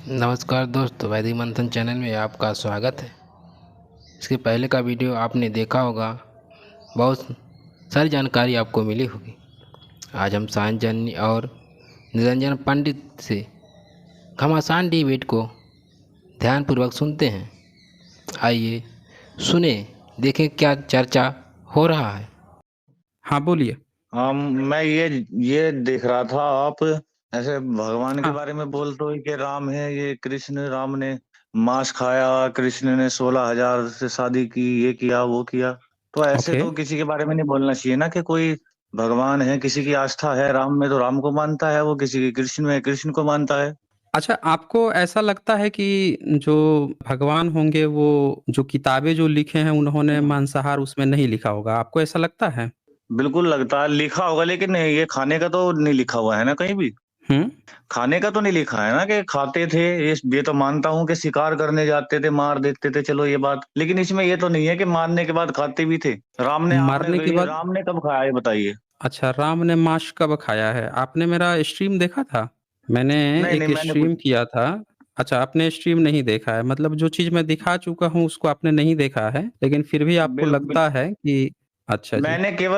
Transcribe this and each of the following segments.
नमस्कार दोस्तों, वैदिक मंथन चैनल में आपका स्वागत है। इसके पहले का वीडियो आपने देखा होगा, बहुत सारी जानकारी आपको मिली होगी। आज हम साइंस जर्नी और निरंजन पंडित से घमासान डिबेट को ध्यानपूर्वक सुनते हैं। आइए सुने, देखें क्या चर्चा हो रहा है। हाँ, बोलिए। मैं ये देख रहा था, आप ऐसे भगवान के हाँ। बारे में बोलते हो कि राम है, ये कृष्ण, राम ने मांस खाया, कृष्ण ने 16,000 से शादी की, ये किया वो किया। तो ऐसे ओके। तो किसी के बारे में नहीं बोलना चाहिए ना कि कोई भगवान है, किसी की आस्था है राम में तो राम को मानता है, वो किसी की कृष्ण में कृष्ण को मानता है। अच्छा, आपको ऐसा लगता है कि जो भगवान होंगे वो जो किताबें जो लिखे हैं उन्होंने मांसाहार उसमें नहीं लिखा होगा, आपको ऐसा लगता है? बिल्कुल लगता है लिखा होगा, लेकिन ये खाने का तो नहीं लिखा हुआ है ना कहीं भी। हुँ। खाने का तो नहीं लिखा है ना कि खाते थे। ये तो मानता हूँ कि शिकार करने जाते थे, मार देते थे, चलो ये बात, लेकिन इसमें ये तो नहीं है कि मारने के बाद खाते भी थे। राम ने आपने मरने के बाद राम ने कब खाया, ये बताइए? अच्छा, राम ने मांस कब खाया है? आपने मेरा स्ट्रीम देखा था? मैंने नहीं, नहीं, एक मैंने कुछ स्ट्रीम किया था। अच्छा, आपने स्ट्रीम नहीं देखा है, मतलब जो चीज़ मैं दिखा चुका हूँ उसको आपने नहीं देखा है, लेकिन फिर भी आपको बिल बिल लगता है कि अच्छा जी।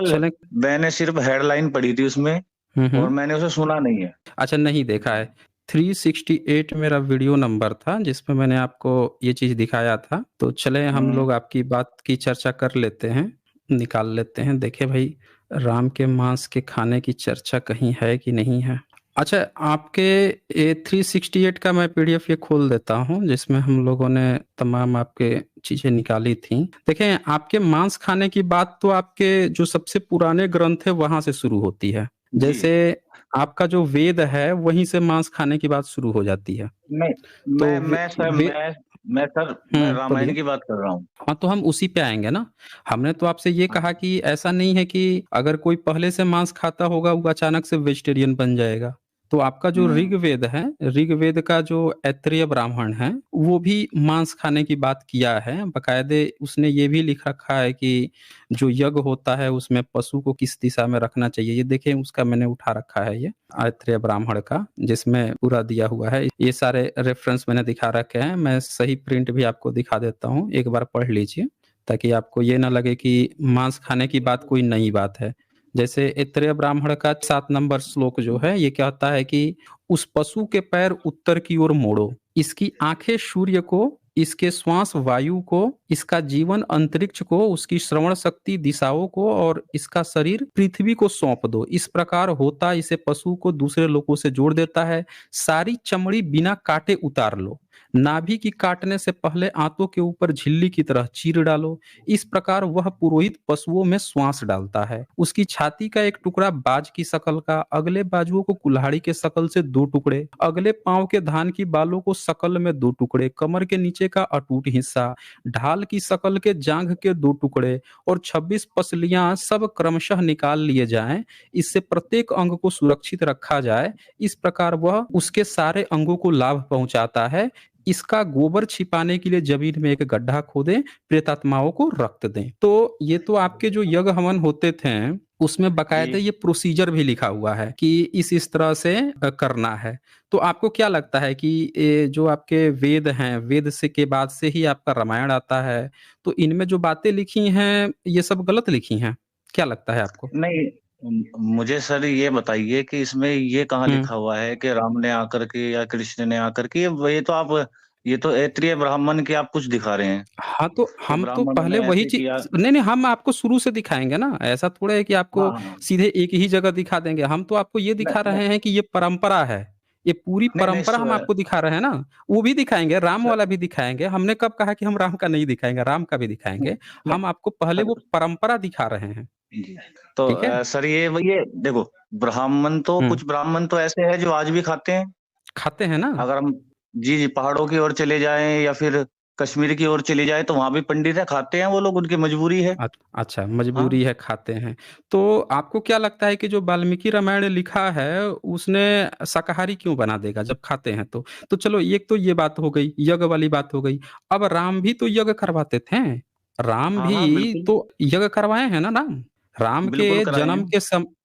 चलें। मैंने सिर्फ हेडलाइन पढ़ी थी उसमें हुँ, और हुँ। मैंने उसे सुना नहीं है। अच्छा, नहीं देखा है। 368 मेरा वीडियो नंबर था जिसमें मैंने आपको ये चीज़ दिखाया था। तो चलें हम हुँ। लोग आपकी बात की चर्चा कर लेते हैं, निकाल लेते हैं। देखिए भई, राम के मांस के खाने की चर्चा कहीं है कि नहीं है? अच्छा, आपके ये 368 का मैं पीडीएफ ये खोल देता हूँ जिसमें हम लोगों ने तमाम आपके चीज़ें निकाली थी। देखें, आपके मांस खाने की बात तो आपके जो सबसे पुराने ग्रंथ है वहाँ से शुरू होती है। जी। जैसे आपका जो वेद है वहीं से मांस खाने की बात शुरू हो जाती है। नहीं, तो वे वे मैं बोलिए। रामायण की बात कर रहा हूँ। हाँ, तो हम उसी पे आएँगे ना। हमने तो आपसे ये कहा कि ऐसा नहीं है कि अगर कोई पहले से मांस खाता होगा वो अचानक से वेजिटेरियन बन जाएगा। तो आपका जो हुँ। ऋग्वेद है, ऋग्वेद का जो ऐत्रेय ब्राह्मण है, वो भी मांस खाने की बात किया है। बाकायदे उसने ये भी लिख रखा है कि जो यज्ञ होता है उसमें पशु को किस दिशा में रखना चाहिए। ये देखें, उसका मैंने उठा रखा है ये ऐत्रेय ब्राह्मण का, जिसमें पूरा दिया हुआ है। ये सारे रेफ़रेंस मैंने दिखा रखे हैं। मैं सही प्रिंट भी आपको दिखा देता हूँ, एक बार पढ़ लीजिए, ताकि आपको ये ना लगे कि मांस खाने की बात कोई नई बात है। जैसे ऐत्रेय ब्राह्मण का 7 नंबर श्लोक जो है, ये कहता है कि उस पशु के पैर उत्तर की ओर मोड़ो, इसकी आँखें सूर्य को, इसके श्वास वायु को, इसका जीवन अंतरिक्ष को, उसकी श्रवण शक्ति दिशाओं को और इसका शरीर पृथ्वी को सौंप दो। इस प्रकार होता इसे पशु को दूसरे लोगों से जोड़ देता है। सारी चमड़ी बिना काटे उतार लो, नाभि की काटने से पहले आंतों के ऊपर झिल्ली की तरह चीर डालो। इस प्रकार वह पुरोहित पशुओं में श्वास डालता है। उसकी छाती का एक टुकड़ा बाज की शकल का, अगले बाजुओं को कुल्हाड़ी के शकल से 2 टुकड़े, अगले पांव के धान की बालों को शकल में 2 टुकड़े, कमर के नीचे का अटूट हिस्सा, ढाल की शकल के जांघ के 2 टुकड़े और 26 पसलियां सब क्रमशः निकाल लिए जाएं। इससे प्रत्येक अंग को सुरक्षित रखा जाए। इस प्रकार वह उसके सारे अंगों को लाभ पहुंचाता है। इसका गोबर छिपाने के लिए जमीन में एक गड्ढा खोदें, प्रेतात्माओं को रक्त दें। तो ये तो आपके जो यज्ञ हवन होते थे उसमें बकायदे जी। ये प्रोसीजर भी लिखा हुआ है कि इस तरह से करना है। तो आपको क्या लगता है कि ये जो आपके वेद हैं, वेद से के बाद से ही आपका रामायण आता है, तो इनमें जो बातें लिखी हैं ये सब गलत लिखी हैं? क्या लगता है आपको? नहीं, मुझे सर ये बताइए कि इसमें ये कहाँ हुँ। लिखा हुआ है कि राम ने आकर के या कृष्ण ने आकर के, ये तो ऐत्रेय ब्राह्मण के आप कुछ दिखा रहे हैं हाँ, तो कि हम तो ब्राह्मणों पहले ने वही ऐसे किया। नहीं, नहीं, हम आपको शुरू से दिखाएँगे ना, ऐसा थोड़ा है कि हाँ, आपको हाँ, हाँ। सीधे एक ही जगह दिखा देंगे। हम तो आपको ये नहीं, दिखा नहीं, रहे हैं कि ये परंपरा है। ये पूरी नहीं, नहीं, परंपरा हम आपको दिखा रहे हैं ना, वो भी दिखाएँगे, राम सर, वाला भी दिखाएँगे। हमने कब कहा कि हम राम का नहीं दिखाएँगे, राम का भी दिखाएँगे। नहीं, हम आपको पहले वो सर, परंपरा दिखा रहे हैं, जी। तो ठीक है? सर ये देखो, हुँ, कुछ ब्राह्मण तो ऐसे हैं जो आज भी खाते हैं। खाते हैं ना? अगर हम जी, जी, पहाड़ों की ओर चले जाएँ या फिर कश्मीर की ओर चले जाएँ, तो वहाँ भी पंडित हैं, खाते हैं वो लोग, उनकी मजबूरी है। अच्छा, हाँ। मजबूरी है, खाते हैं। तो आपको क्या लगता है कि जो वाल्मीकि रामायण लिखा है, उसने शाकाहारी क्यों बना देगा जब खाते हैं तो? तो चलो एक तो ये बात हो गई, यज्ञ वाली बात हो गई। अब राम भी तो यज्ञ करवाते थे। राम हाँ, हाँ, भी बिल्कुल। तो यज्ञ करवाए हैं ना राम? राम बिल्कुल के कराएंगे।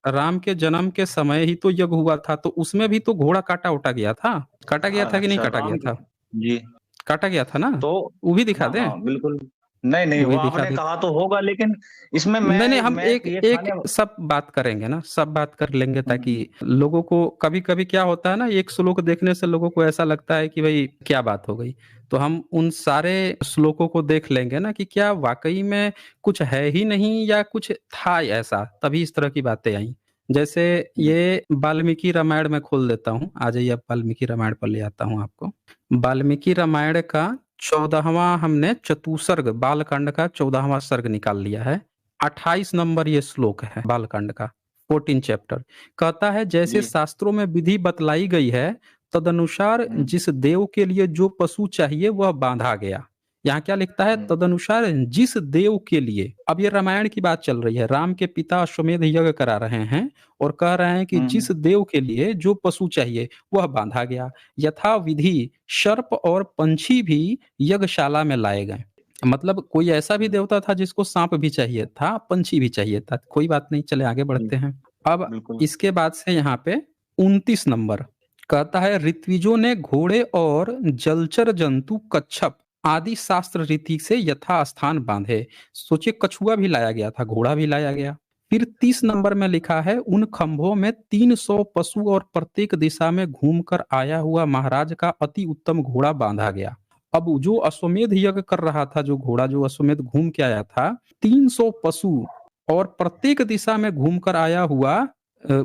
राम के जन्म के समय ही तो यज्ञ हुआ था, तो उसमें भी तो घोड़ा काटा उटा गया था। काटा गया था कि नहीं अच्छा काटा गया राम था? जी। काटा गया था ना? तो वो भी दिखा हाँ दें? हाँ बिल्कुल। नहीं नहीं, वो वो भी दिखा आपने देते। कहा तो होगा, लेकिन इसमें नहीं, नहीं, हम मैं एक ये एक खाने। सब बात करेंगे ना, सब बात कर लेंगे, ताकि हम्म, लोगों को कभी-कभी क्या होता है ना, एक श्लोक देखने से लोगों को ऐसा लगता है कि भई क्या बात हो गई? तो हम उन सारे श्लोकों को देख लेंगे ना कि क्या वाक़ई में कुछ है ही नहीं या कुछ था ऐसा, तभी इस तरह की बातें आई। जैसे हम्म, ये वाल्मीकि रामायण मैं खोल देता हूँ, आ जाइए आप वाल्मीकि रामायण पर ले आता हूँ आपको। वाल्मीकि रामायण का 14वाँ हमने चतुसर्ग बालकांड का 14वाँ सर्ग निकाल लिया है। 28 नंबर ये श्लोक है बालकांड का, 14 चैप्टर। कहता है जैसे जी। शास्त्रों में विधि बतलाई गई है, तदनुसार हम्म, जिस देव के लिए जो पशु चाहिए वह बांधा गया। यहाँ क्या लिखता है? हम्म, तदनुसार जिस देव के लिए। अब ये रामायण की बात चल रही है, राम के पिता अश्वमेध यज्ञ करा रहे हैं और कह रहे हैं कि हम्म, जिस देव के लिए जो पशु चाहिए वह बांधा गया। यथा विधि सर्प और पंछी भी यज्ञशाला में लाए गए। मतलब कोई ऐसा भी हम्म, देवता था जिसको सांप भी चाहिए था, पंछी भी चाहिए था। कोई बात नहीं, चले आगे जी, बढ़ते हैं। अब बिल्कुल। इसके बाद से यहाँ पे 29 नंबर कहता है ऋत्विजों ने घोड़े और जलचर जंतु कच्छप आदि शास्त्र रीति से यथास्थान बांधे। सोचिए, कछुआ भी लाया गया था, घोड़ा भी लाया गया। फिर 30 नंबर में लिखा है उन खंभों में 300 पशु और प्रत्येक दिशा में घूमकर आया हुआ महाराज का अति उत्तम घोड़ा बांधा गया। अब जो अश्वमेध यज्ञ कर रहा था, जो घोड़ा जो अश्वमेध घूम के आया था, 300 पशु और प्रत्येक दिशा में घूमकर आया हुआ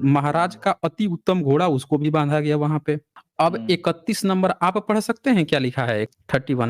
महाराज हम्म, का अति उत्तम घोड़ा, उसको भी बांधा गया वहां पे। अब हम्म। 31 नंबर आप पढ़ सकते हैं, क्या लिखा है? 31।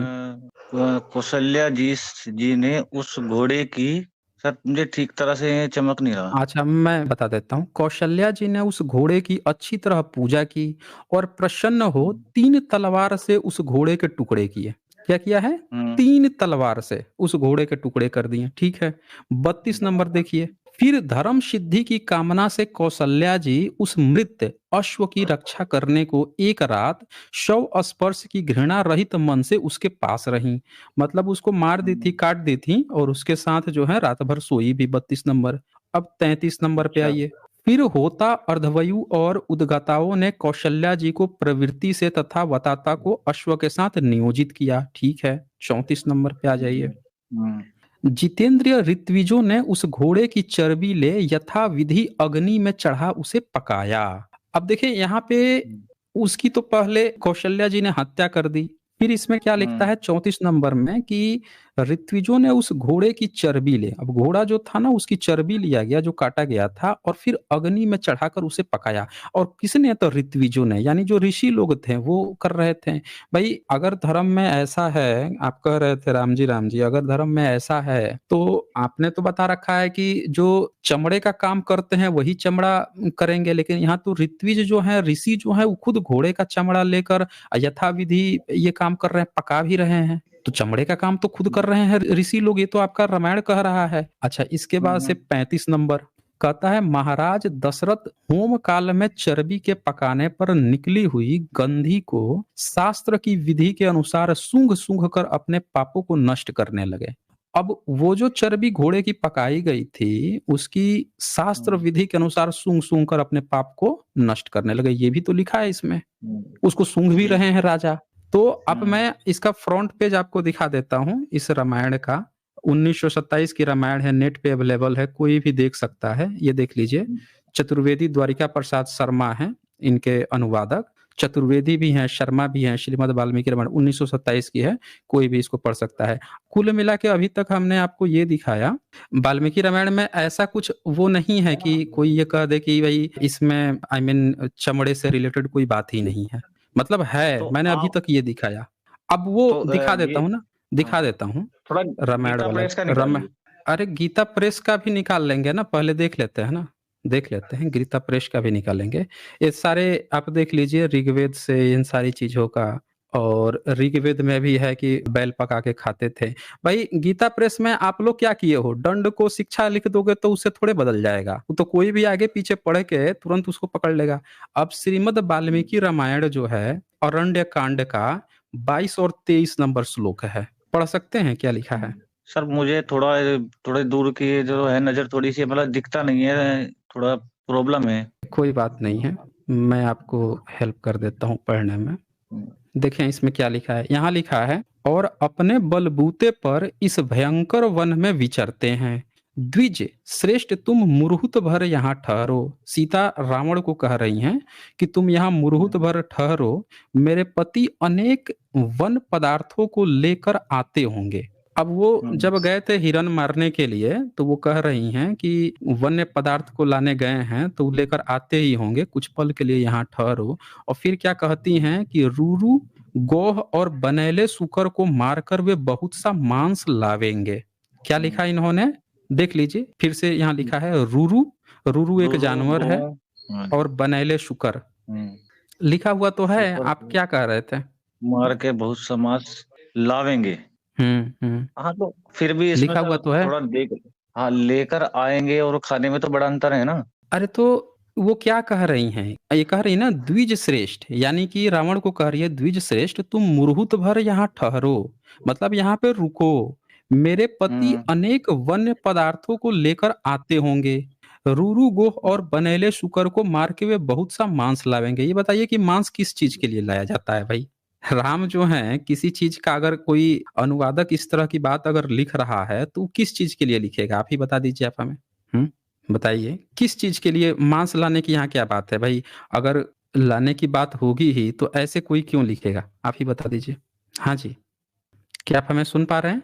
कौशल्या जी ने उस घोड़े की। सर मुझे ठीक तरह से चमक नहीं रहा। अच्छा, मैं बता देता हूँ। कौशल्या जी ने उस घोड़े की अच्छी तरह पूजा की और प्रसन्न हो हम्म, 3 तलवार से उस घोड़े के टुकड़े किए। क्या किया है? हम्म, 3 तलवार से उस घोड़े के टुकड़े कर दिए। ठीक है। 32 नंबर देखिए। फिर धर्म सिद्धि की कामना से कौशल्या जी उस मृत अश्व की रक्षा करने को एक रात शव स्पर्श की घृणा रहित मन से उसके पास रहीं। मतलब उसको मार दी थी, हम्म, काट दी थी और उसके साथ जो है रात भर सोई भी। 32 नंबर। अब 33 नंबर पे अच्छा। आइए। फिर होता अर्धवयु और उद्गताओं ने कौशल्या जी को प्रवृत्ति से तथा वताता को अश्व के साथ नियोजित किया। ठीक है। 34 नंबर पे आ जाइए। हम्म, जितेंद्रिय ऋत्विजों ने उस घोड़े की चर्बी ले यथा विधि अग्नि में चढ़ा उसे पकाया। अब देखिए यहाँ पे उसकी तो पहले कौशल्या जी ने हत्या कर दी। फिर इसमें क्या लिखता हम्म, है 34 नंबर में कि ऋत्विजों ने उस घोड़े की चर्बी ले। अब घोड़ा जो था ना, उसकी चर्बी लिया गया जो काटा गया था और फिर अग्नि में चढ़ाकर उसे पकाया। और किसने? तो ऋत्विजों ने, यानी जो ऋषि लोग थे वो कर रहे थे। भाई अगर धर्म में ऐसा है, आप कह रहे थे राम जी, अगर धर्म में ऐसा है तो आपने तो बता रखा है कि जो चमड़े का काम करते हैं वही चमड़ा करेंगे, लेकिन यहाँ तो ऋत्विज जो है, ऋषि जो है, वो खुद घोड़े का चमड़ा लेकर यथाविधि ये काम कर रहे हैं, पका भी रहे हैं। तो चमड़े का काम तो खुद कर रहे हैं ऋषि लोग, ये तो आपका रामायण कह रहा है। अच्छा, इसके बाद से हम्म, 35 नंबर कहता है महाराज दशरथ होम काल में चर्बी के पकाने पर निकली हुई गंधी को शास्त्र की विधि के अनुसार सूंघ सूंघ कर अपने पापों को नष्ट करने लगे। अब वो जो चर्बी घोड़े की पकाई गई थी, उसकी शास्त्र हम्म, विधि के अनुसार सूंघ सूंघ कर अपने पाप को नष्ट करने लगे। ये भी तो लिखा है इसमें। हम्म, उसको सूंघ भी जी। रहे हैं राजा। तो अब हम्म, मैं इसका फ्रंट पेज आपको दिखा देता हूँ इस रामायण का। 1927 की रामायण है, नेट पे अवेलेबल है, कोई भी देख सकता है। ये देख लीजिए। चतुर्वेदी द्वारिका प्रसाद शर्मा हैं इनके अनुवादक। चतुर्वेदी भी हैं, शर्मा भी हैं। श्रीमद् वाल्मीकि रामायण 1927 की है, कोई भी इसको पढ़ सकता है। कुल मिला के अभी तक हमने आपको ये दिखाया, वाल्मीकि रामायण में ऐसा कुछ वो नहीं है कि कोई ये कह दे कि भाई इसमें चमड़े से रिलेटेड कोई बात ही नहीं है। मतलब है, तो मैंने अभी आप तक ये दिखाया। अब वो तो दिखा ये देता हूँ ना, हाँ, दिखा देता हूँ। थोड़ा रामायण गीता वाले प्रेस का रम निकालिए। अरे गीता प्रेस का भी निकाल लेंगे ना, पहले देख लेते हैं ना। देख लेते हैं, गीता प्रेस का भी निकालेंगे। ये सारे आप देख लीजिए, ऋग्वेद से इन सारी चीजों का। और ऋग्वेद में भी है कि बैल पका के खाते थे। भाई गीता प्रेस में आप लोग क्या किए हो? दंड को शिक्षा लिख दोगे तो उससे थोड़े बदल जाएगा। वो तो कोई भी आगे पीछे पढ़ के तुरंत उसको पकड़ लेगा। अब श्रीमद् वाल्मीकि रामायण जो है, अरण्य कांड का 22 और 23 नंबर श्लोक है। पढ़ सकते हैं, क्या लिखा है? सर मुझे थोड़े दूर की जो है नजर थोड़ी सी मतलब दिखता नहीं है, थोड़ा प्रॉब्लम है। कोई बात नहीं है, मैं आपको हेल्प कर देता हूँ पढ़ने में। देखें इसमें क्या लिखा है, यहाँ लिखा है, और अपने बलबूते पर इस भयंकर वन में विचरते हैं। द्विज श्रेष्ठ तुम मुरहुत भर यहाँ ठहरो। सीता रावण को कह रही हैं कि तुम यहाँ मुरहुत भर ठहरो, मेरे पति अनेक वन पदार्थों को लेकर आते होंगे। अब वो जब गए थे हिरन मारने के लिए तो वो कह रही हैं कि वन्य पदार्थ को लाने गए हैं तो लेकर आते ही होंगे, कुछ पल के लिए यहाँ ठहरो। और फिर क्या कहती हैं कि रूरू गोह और बनैले सुकर को मारकर वे बहुत सा मांस लावेंगे। क्या लिखा इन्होंने, देख लीजिए फिर से, यहाँ लिखा है रूरू, रूरू एक जानवर है, और बनैले शुकर लिखा हुआ तो है, आप क्या कह रहे थे? मार के बहुत सा मांस लावेंगे। हाँ तो फिर भी इसमें लिखा हुआ सर तो है। थोड़ा देख, हाँ लेकर आएंगे और खाने में तो बड़ा अंतर है ना। अरे तो वो क्या कह रही हैं, ये कह रही ना द्विज श्रेष्ठ, यानी कि रावण को कह रही है द्विज श्रेष्ठ तुम मुरहुत भर यहाँ ठहरो, मतलब यहाँ पे रुको, मेरे पति अनेक वन्य पदार्थों को लेकर आते होंगे। रूरू गोह और बनेले शुकर को मार के वे बहुत सा मांस लावेंगे। ये बताइए कि मांस किस चीज के लिए लाया जाता है भाई? राम जो है किसी चीज का, अगर कोई अनुवादक इस तरह की बात अगर लिख रहा है तो वो किस चीज के लिए लिखेगा, आप ही बता दीजिए आप हमें। बताइए किस चीज के लिए मांस लाने की यहाँ क्या बात है भाई? अगर लाने की बात होगी ही तो ऐसे कोई क्यों लिखेगा, आप ही बता दीजिए। हाँ जी, क्या आप हमें सुन पा रहे हैं?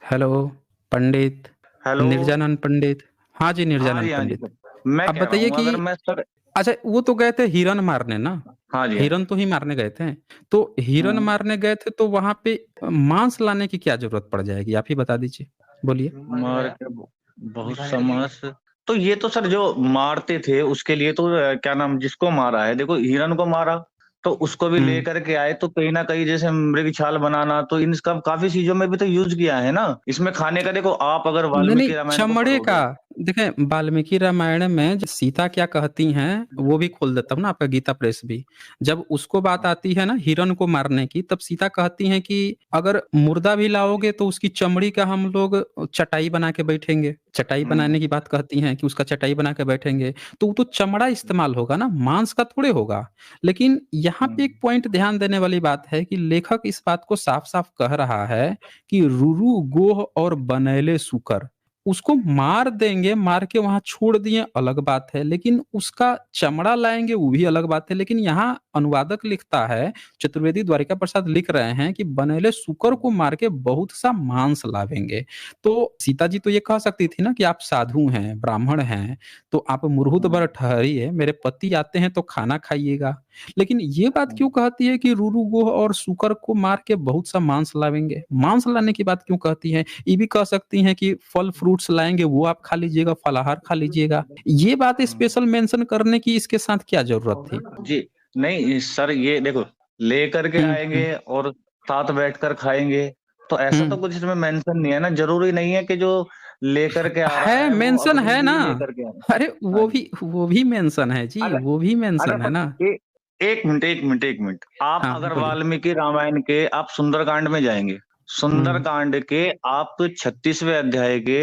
हेलो पंडित, हेलो। निर्जानंद पंडित। हाँ जी हाँ निर्जानंद जी, हाँ जी पंडित। सर, मैं अब कह रहा बताइए हूँ कि अगर मैं सर। अच्छा वो तो गए थे हिरन मारने ना, हाँ जी, हाँ जी। हिरन तो ही मारने गए थे, तो हिरन मारने गए थे तो वहां पे मांस लाने की क्या जरूरत पड़ जाएगी, आप ही बता दीजिए, बोलिए। मार के बहुत सा मांस, तो ये तो सर जो मारते थे उसके लिए तो क्या नाम, जिसको मारा है, देखो हिरन को मारा तो उसको भी लेकर के आए, तो कहीं ना कहीं जैसे मृग छाल बनाना, तो इन सब काफी चीजों में भी तो यूज किया है ना इसमें खाने का। देखो आप अगर नहीं नहीं, वाल्मीकि रामायण को चमड़े का। पढ़ोगे। देखें वाल्मीकि रामायण में जब सीता क्या कहती हैं वो भी खोल देता हूँ ना, आपका गीता प्रेस भी, जब उसको बात आती है ना हिरन को मारने की, तब सीता कहती हैं कि अगर मुर्दा भी लाओगे तो उसकी चमड़ी का हम लोग चटाई बना के बैठेंगे, चटाई बनाने की बात कहती हैं कि उसका चटाई बना के बैठेंगे, तो वो तो चमड़ा इस्तेमाल होगा ना, मांस का थोड़े होगा। लेकिन यहाँ पे एक पॉइंट ध्यान देने वाली बात है कि लेखक इस बात को साफ साफ कह रहा है कि रुरु गोह और बनैले सुकर, उसको मार देंगे, मार के वहां छोड़ दिए अलग बात है, लेकिन उसका चमड़ा लाएंगे वो भी अलग बात है। लेकिन यहाँ अनुवादक लिखता है, चतुर्वेदी द्वारिका प्रसाद लिख रहे हैं कि बनैले सुकर को मार के बहुत सा मांस लावेंगे। तो सीता जी तो ये कह सकती थी ना कि आप साधु हैं, ब्राह्मण हैं, तो आप मुरहुत भर ठहरिए, मेरे पति आते हैं तो खाना खाइएगा। लेकिन ये बात क्यों कहती है कि रूरू गोह और सुकर को मार के बहुत सा मांस लावेंगे? मांस लाने की बात क्यों कहती है? ये भी कह सकती हैं कि फल फ्रूट्स लाएंगे वो आप खा लीजिएगा, फलाहार खा लीजिएगा। ये बात स्पेशल मेंशन करने की इसके साथ क्या जरूरत थी? जी नहीं सर, ये देखो लेकर के आएंगे और साथ बैठकर खाएंगे, तो ऐसा तो कुछ इसमें मेंशन नहीं है ना। जरूरी नहीं है कि जो लेकर के आ रहा है है वो मेंशन अपने है ना। लिए लेकर के आ रहा है। अरे हाँ वो जी। भी मेंशन है जी, अगर वो भी अगर मेंशन है ना। पर एक मिनट, आप हाँ अगर बोलिए। वाल्मीकि रामायण के आप सुंदरकांड में जाएंगे, सुंदरकांड के आप 36वें अध्याय के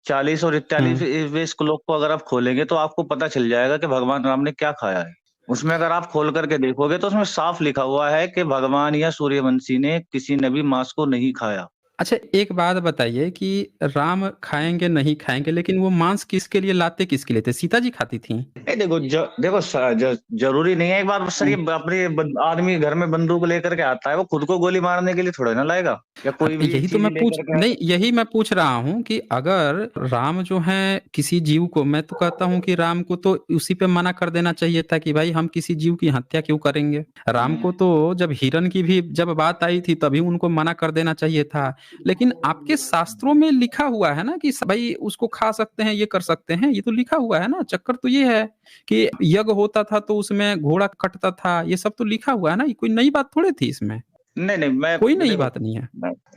40 और 41वें श्लोक को अगर आप खोलेंगे तो आपको पता चल जाएगा कि भगवान राम ने क्या खाया है। उसमें अगर आप खोल करके देखोगे तो उसमें साफ लिखा हुआ है कि भगवान या सूर्यवंशी ने किसी ने भी मांस को नहीं खाया। अच्छा एक बात बताइए कि राम खाएंगे नहीं खाएंगे, लेकिन वो मांस किसके लिए लाते, किसके लिए थे? सीता जी खाती थी? नहीं देखो देखो जरूरी नहीं है। एक बार सर, ये अपने आदमी घर में बंदूक लेकर के आता है, वो खुद को गोली मारने के लिए थोड़े ना लाएगा, या कोई भी एक यही तो चीज मैं पूछ लेकर के नहीं, आएगा। यही मैं पूछ रहा हूँ कि अगर राम जो है किसी जीव को, मैं तो कहता हूँ कि राम को तो उसी पे मना कर देना चाहिए था कि भाई हम किसी जीव की हत्या क्यों करेंगे। राम को तो जब हिरन की भी जब बात आई थी तभी उनको मना कर देना चाहिए था। लेकिन आपके शास्त्रों में लिखा हुआ है ना कि भाई उसको खा सकते हैं, ये कर सकते हैं, ये तो लिखा हुआ है ना। चक्कर तो ये है कि यज्ञ होता था तो उसमें घोड़ा कटता था, ये सब तो लिखा हुआ है ना, ये कोई नई बात थोड़ी थी इसमें, नहीं मैं कोई नई देखो, बात नहीं है।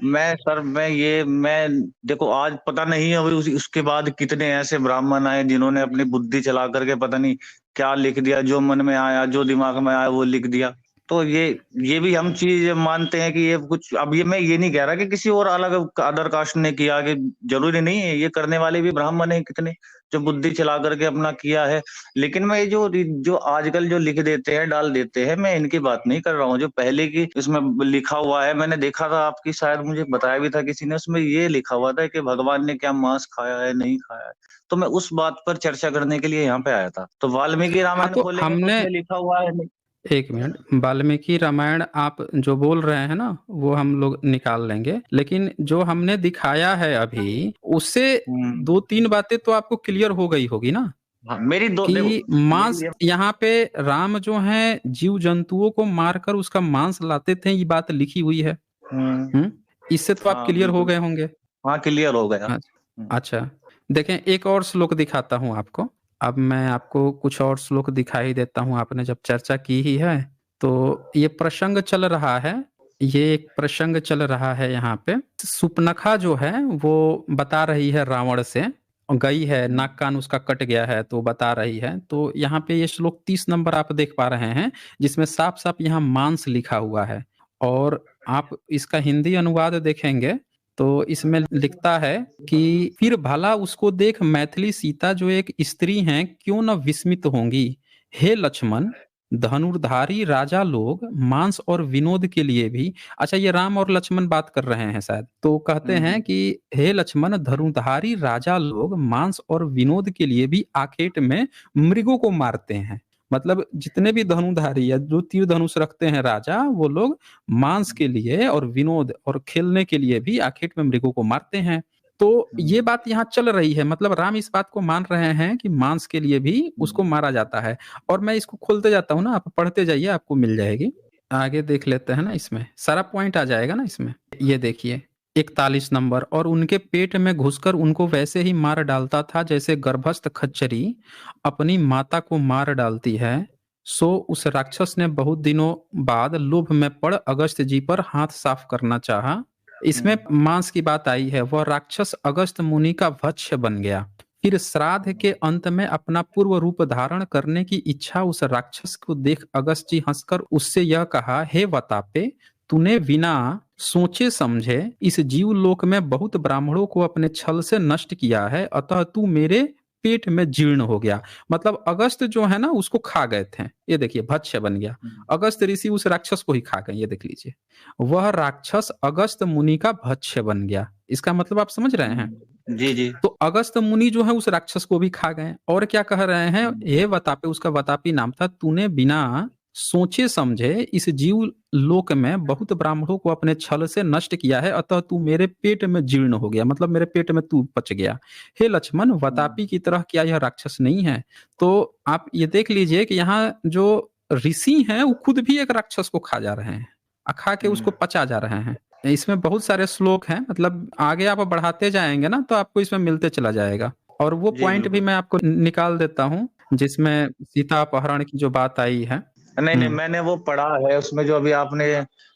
मैं सर मैं देखो आज पता नहीं है अभी उसके बाद कितने ऐसे ब्राह्मण आए जिन्होंने अपनी बुद्धि चला करके पता नहीं क्या लिख दिया, जो मन में आया, जो दिमाग में आया वो लिख दिया। तो ये भी हम चीज मानते हैं कि ये कुछ, अब ये मैं ये नहीं कह रहा कि किसी और अलग अदर कास्ट ने किया, कि जरूरी नहीं है, ये करने वाले भी ब्राह्मण है कितने, जो बुद्धि चला करके अपना किया है। लेकिन मैं ये जो आजकल जो लिख देते हैं, डाल देते हैं, मैं इनकी बात नहीं कर रहा हूँ। जो पहले की इसमें लिखा हुआ है, मैंने देखा था आपकी, शायद मुझे बताया भी था किसी ने, उसमें ये लिखा हुआ था कि भगवान ने क्या मांस खाया है, नहीं खाया है। तो मैं उस बात पर चर्चा करने के लिए यहाँ पे आया था। तो वाल्मीकि हाँ, रामायण तो खोलेंगे तो हमने उसमें लिखा हुआ है। एक मिनट, वाल्मीकि रामायण आप जो बोल रहे हैं ना, वो हम लोग निकाल लेंगे, लेकिन जो हमने दिखाया है अभी, उससे हम्म। 2-3 बातें तो आपको क्लियर हो गई होगी ना, हाँ, मेरी दो देखो, कि मांस मेरी ये यहाँ पे राम जो है जीव जंतुओं को मारकर उसका मांस लाते थे, ये बात लिखी हुई है। हम्म। इससे तो आप हाँ क्लियर हो बिल्कुल। गए होंगे। हाँ, क्लियर हो गया। अच्छा, देखें एक और श्लोक दिखाता हूँ आपको। अब मैं आपको कुछ और श्लोक दिखाई देता हूँ, आपने जब चर्चा की ही है, तो ये प्रसंग चल रहा है, ये एक प्रसंग चल रहा है यहाँ पे। सुपनखा जो है वो बता रही है रावण से, गई है, नाक कान उसका कट गया है तो बता रही है। तो यहाँ पे ये श्लोक 30 नंबर आप देख पा रहे हैं, जिसमें साफ साफ यहाँ मांस लिखा हुआ है। और आप इसका हिंदी अनुवाद देखेंगे तो इसमें लिखता है कि फिर भला उसको देख मैथिली सीता जो एक स्त्री हैं क्यों न विस्मित होंगी। हे लक्ष्मण, धनुर्धारी राजा लोग मांस और विनोद के लिए भी, अच्छा ये राम और लक्ष्मण बात कर रहे हैं शायद, तो कहते हैं कि हे लक्ष्मण, धनुर्धारी राजा लोग मांस और विनोद के लिए भी आखेट में मृगों को मारते हैं। मतलब जितने भी धनुधारी या जो तीर धनुष रखते हैं राजा, वो लोग मांस के लिए और विनोद और खेलने के लिए भी आखेट में मृगों को मारते हैं। तो ये बात यहाँ चल रही है, मतलब राम इस बात को मान रहे हैं कि मांस के लिए भी उसको मारा जाता है। और मैं इसको खोलते जाता हूँ ना, आप पढ़ते जाइए, आपको मिल जाएगी। आगे देख लेते हैं ना, इसमें सारा पॉइंट आ जाएगा ना इसमें। ये देखिए 41 नंबर, और उनके पेट में घुसकर उनको वैसे ही मार डालता था जैसे गर्भस्थ खच्चरी अपनी माता को मार डालती है। सो उस राक्षस ने बहुत दिनों बाद लोभ में पड़ अगस्त जी पर हाथ साफ करना चाहा। इसमें मांस की बात आई है। वह राक्षस अगस्त मुनि का भक्ष्य बन गया। फिर श्राद्ध के अंत में अपना पूर्व रूप धारण करने की इच्छा उस राक्षस को देख अगस्त जी हंसकर उससे यह कहा, हे वतापे, तूने बिना सोचे समझे इस जीव लोक में बहुत ब्राह्मणों को अपने छल से नष्ट किया है, अतः तू मेरे पेट में जीर्ण हो गया। मतलब अगस्त जो है ना उसको खा गए थे, ये देखिए भक्ष्य बन गया। अगस्त ऋषि उस राक्षस को ही खा गए, ये देख लीजिए। वह राक्षस अगस्त मुनि का भक्ष्य बन गया। इसका मतलब आप समझ रहे हैं। जी जी। तो अगस्त मुनि जो है उस राक्षस को भी खा गए। और क्या कह रहे हैं, हे वतापे, उसका वतापी नाम था, तूने बिना सोचे समझे इस जीव लोक में बहुत ब्राह्मणों को अपने छल से नष्ट किया है, अतः तू मेरे पेट में जीर्ण हो गया, मतलब मेरे पेट में तू पच गया। हे लक्ष्मण, वतापी की तरह क्या यह राक्षस नहीं है। तो आप ये देख लीजिए कि यहाँ जो ऋषि हैं वो खुद भी एक राक्षस को खा जा रहे हैं, खा के उसको पचा जा रहे हैं। इसमें बहुत सारे श्लोक हैं, मतलब आगे आप बढ़ाते जाएंगे ना तो आपको इसमें मिलते चला जाएगा। और वो जी पॉइंट भी बिल्कुल। मैं आपको निकाल देता हूँ जिसमें सीता अपहरण की जो बात आई है। नहीं नहीं, मैंने वो पढ़ा है, उसमें जो अभी आपने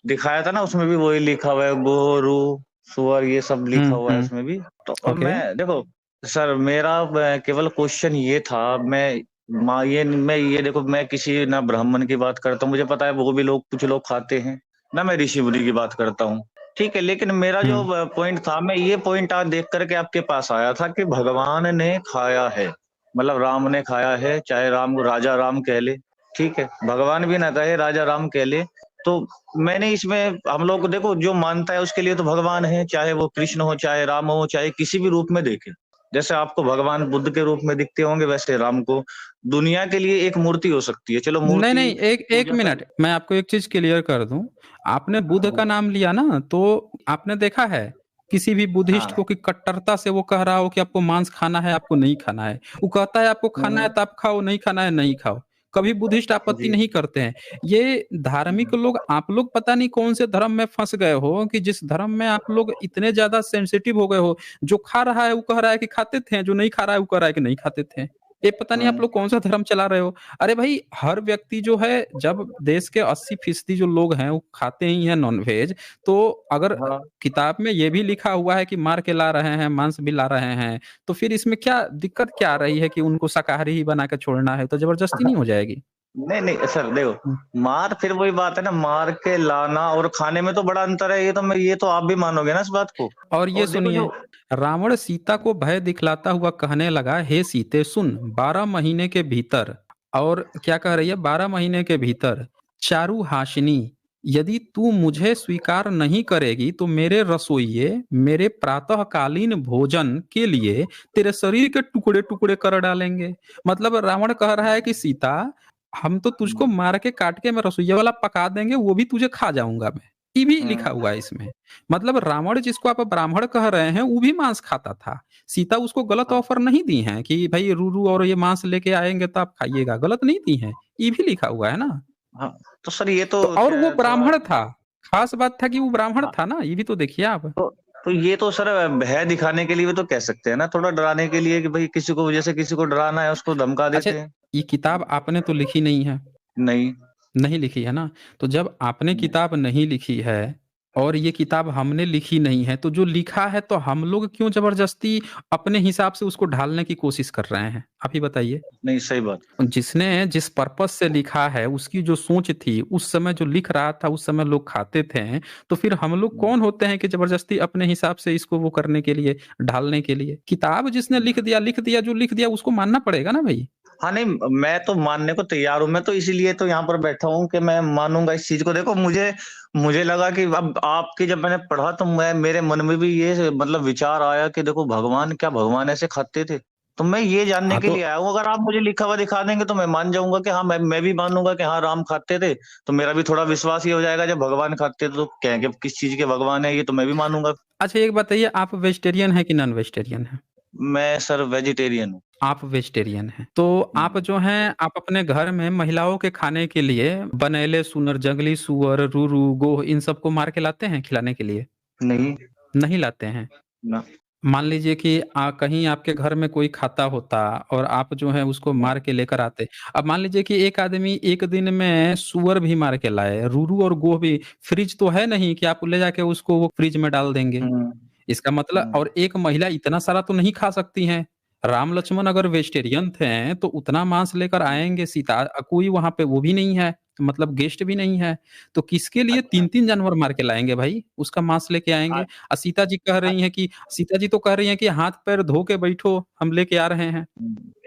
दिखाया था ना, उसमें भी वही लिखा हुआ है, गोरू सुअर ये सब लिखा हुआ है हम्म। उसमें भी। तो अब ओके। मैं देखो सर, मेरा केवल क्वेश्चन ये था, मैं ये देखो, मैं किसी ना ब्राह्मण की बात करता हूँ, मुझे पता है वो भी लोग, कुछ लोग खाते हैं ना, मैं ऋषि मुनि की बात करता हूँ, ठीक है। लेकिन मेरा जो हम्म। पॉइंट था, मैं ये पॉइंट आज देख करके आपके पास आया था कि भगवान ने खाया है, मतलब राम ने खाया है, चाहे राम को राजा राम कह ले, ठीक है, भगवान भी ना कहे, राजा राम कह ले। तो मैंने इसमें, हम लोग को देखो, जो मानता है उसके लिए तो भगवान है, चाहे वो कृष्ण हो, चाहे राम हो, चाहे किसी भी रूप में देखे। जैसे आपको भगवान बुद्ध के रूप में दिखते होंगे, वैसे राम को दुनिया के लिए एक मूर्ति हो सकती है। चलो नहीं मूर्ति नहीं, एक एक पूजा कर। मिनट, मैं आपको एक चीज क्लियर कर दूं। आपने बुद्ध का नाम लिया ना, तो आपने देखा है किसी भी बुद्धिस्ट को हाँ। कि कट्टरता से वो कह रहा हो कि आपको मांस खाना है, आपको नहीं खाना है। वो कहता है आपको खाना है तो आप खाओ, नहीं खाना है नहीं खाओ। कभी बुद्धिस्ट आपत्ति जी। नहीं करते हैं। ये धार्मिक लोग, आप लोग पता नहीं कौन से धर्म में फंस गए हो कि जिस धर्म में आप लोग इतने ज्यादा सेंसिटिव हो गए हो। जो खा रहा है वो कह रहा है कि खाते थे, जो नहीं खा रहा है वो कह रहा है कि नहीं खाते थे। ये पता नहीं आप लोग कौन सा धर्म चला रहे हो। अरे भाई, हर व्यक्ति जो है, जब देश के 80% जो लोग हैं वो खाते ही हैं नॉनवेज, तो अगर हाँ। किताब में ये भी लिखा हुआ है कि मार के ला रहे हैं, मांस भी ला रहे हैं, तो फिर इसमें क्या दिक्कत क्या आ रही है कि उनको शाकाहारी ही बना के छोड़ना है, तो जबरदस्ती नहीं हो जाएगी। नहीं नहीं सर देखो, मार फिर वही बात है ना, मार के लाना और खाने में तो बड़ा अंतर है, ये तो आप भी मानोगे ना इस बात को। और ये और देखो सुनिए, जो रावण सीता को भय दिखलाता हुआ कहने लगा, हे सीते सुन, 12 महीने के भीतर, और क्या कह रही है, 12 महीने के भीतर चारु हासिनी, यदि तू मुझे स्वीकार नहीं करेगी तो मेरे रसोइये मेरे प्रातःकालीन भोजन के लिए तेरे शरीर के टुकड़े टुकड़े कर डालेंगे। मतलब रावण कह रहा है कि सीता, हम तो तुझको मार के काट के मैं रसोइया वाला पका देंगे, वो भी तुझे खा जाऊंगा मैं। ये भी लिखा हुआ है इसमें। मतलब रावण जिसको आप ब्राह्मण कह रहे हैं वो भी मांस खाता था। सीता उसको गलत हाँ ऑफर नहीं दी है कि भाई रूरू और ये मांस लेके आएंगे तो आप खाइएगा, गलत नहीं दी है, ये भी लिखा हुआ है ना। हाँ, तो सर ये तो तो और क्या वो है थोड़ा। ब्राह्मण था, खास बात था कि वो ब्राह्मण हाँ, था ना, ये भी तो देखिए आप। तो ये तो सर भय दिखाने के लिए भी तो कह सकते हैं ना, थोड़ा डराने के लिए कि भाई किसी को, जैसे किसी को डराना है उसको धमका अच्छा, देते हैं। ये किताब आपने तो लिखी नहीं है, नहीं। नहीं लिखी है ना। तो जब आपने किताब नहीं लिखी है और ये किताब हमने लिखी नहीं है, तो जो लिखा है तो हम लोग क्यों जबरदस्ती अपने हिसाब से उसको ढालने की कोशिश कर रहे हैं, आप ही बताइए। नहीं सही बात। जिसने जिस पर्पस से लिखा है उसकी जो सोच थी उस समय, जो लिख रहा था उस समय लोग खाते थे, तो फिर हम लोग कौन होते हैं कि जबरदस्ती अपने हिसाब से इसको वो करने के लिए, ढालने के लिए। किताब जिसने लिख दिया, जो लिख दिया उसको मानना पड़ेगा ना भाई। हाँ नहीं, मैं तो मानने को तैयार हूँ, मैं तो इसीलिए तो यहाँ पर बैठा हूँ कि मैं मानूंगा इस चीज को। देखो मुझे मुझे लगा कि अब आपकी जब मैंने पढ़ा तो मैं, मेरे मन में भी ये मतलब विचार आया कि देखो भगवान, क्या भगवान ऐसे खाते थे? तो मैं ये जानने हाँ के तो लिए आया हूँ। अगर आप मुझे लिखा हुआ दिखा देंगे तो मैं मान जाऊंगा कि हाँ, मैं भी मानूंगा कि हाँ राम खाते थे। तो मेरा भी थोड़ा विश्वास ये हो जाएगा, जब भगवान खाते थे तो कहेंगे किस चीज के भगवान है ये, तो मैं भी मानूंगा। अच्छा, एक बताइए, आप वेजिटेरियन है कि नॉन वेजिटेरियन है। मैं सर वेजिटेरियन हूँ। आप वेजिटेरियन हैं तो आप हम्म, जो हैं, आप अपने घर में महिलाओं के खाने के लिए बनेले सुअर, जंगली सुअर, रूरू, गोह, इन सबको मार के लाते हैं खिलाने के लिए। नहीं नहीं लाते हैं। ना। मान लीजिए कि कहीं आपके घर में कोई खाता होता और आप जो है उसको मार के लेकर आते। अब मान लीजिए कि एक आदमी एक दिन में सुअर भी मार के लाए, रूरू और गोह भी। फ्रिज तो है नहीं कि आप ले जाके उसको वो फ्रिज में डाल देंगे। हम्म इसका मतलब, हम्म और एक महिला इतना सारा तो नहीं खा सकती हैं। राम लक्ष्मण अगर वेजिटेरियन थे तो उतना मांस लेकर आएंगे, सीता कोई वहां पे वो भी नहीं है, तो मतलब गेस्ट भी नहीं है, तो किसके लिए अच्छा। 3-3 जानवर मार के लाएंगे भाई, उसका मांस लेके आएंगे। और सीता जी कह रही हैं कि, सीता जी तो कह रही हैं कि हाथ पैर धो के बैठो, हम लेके आ रहे हैं।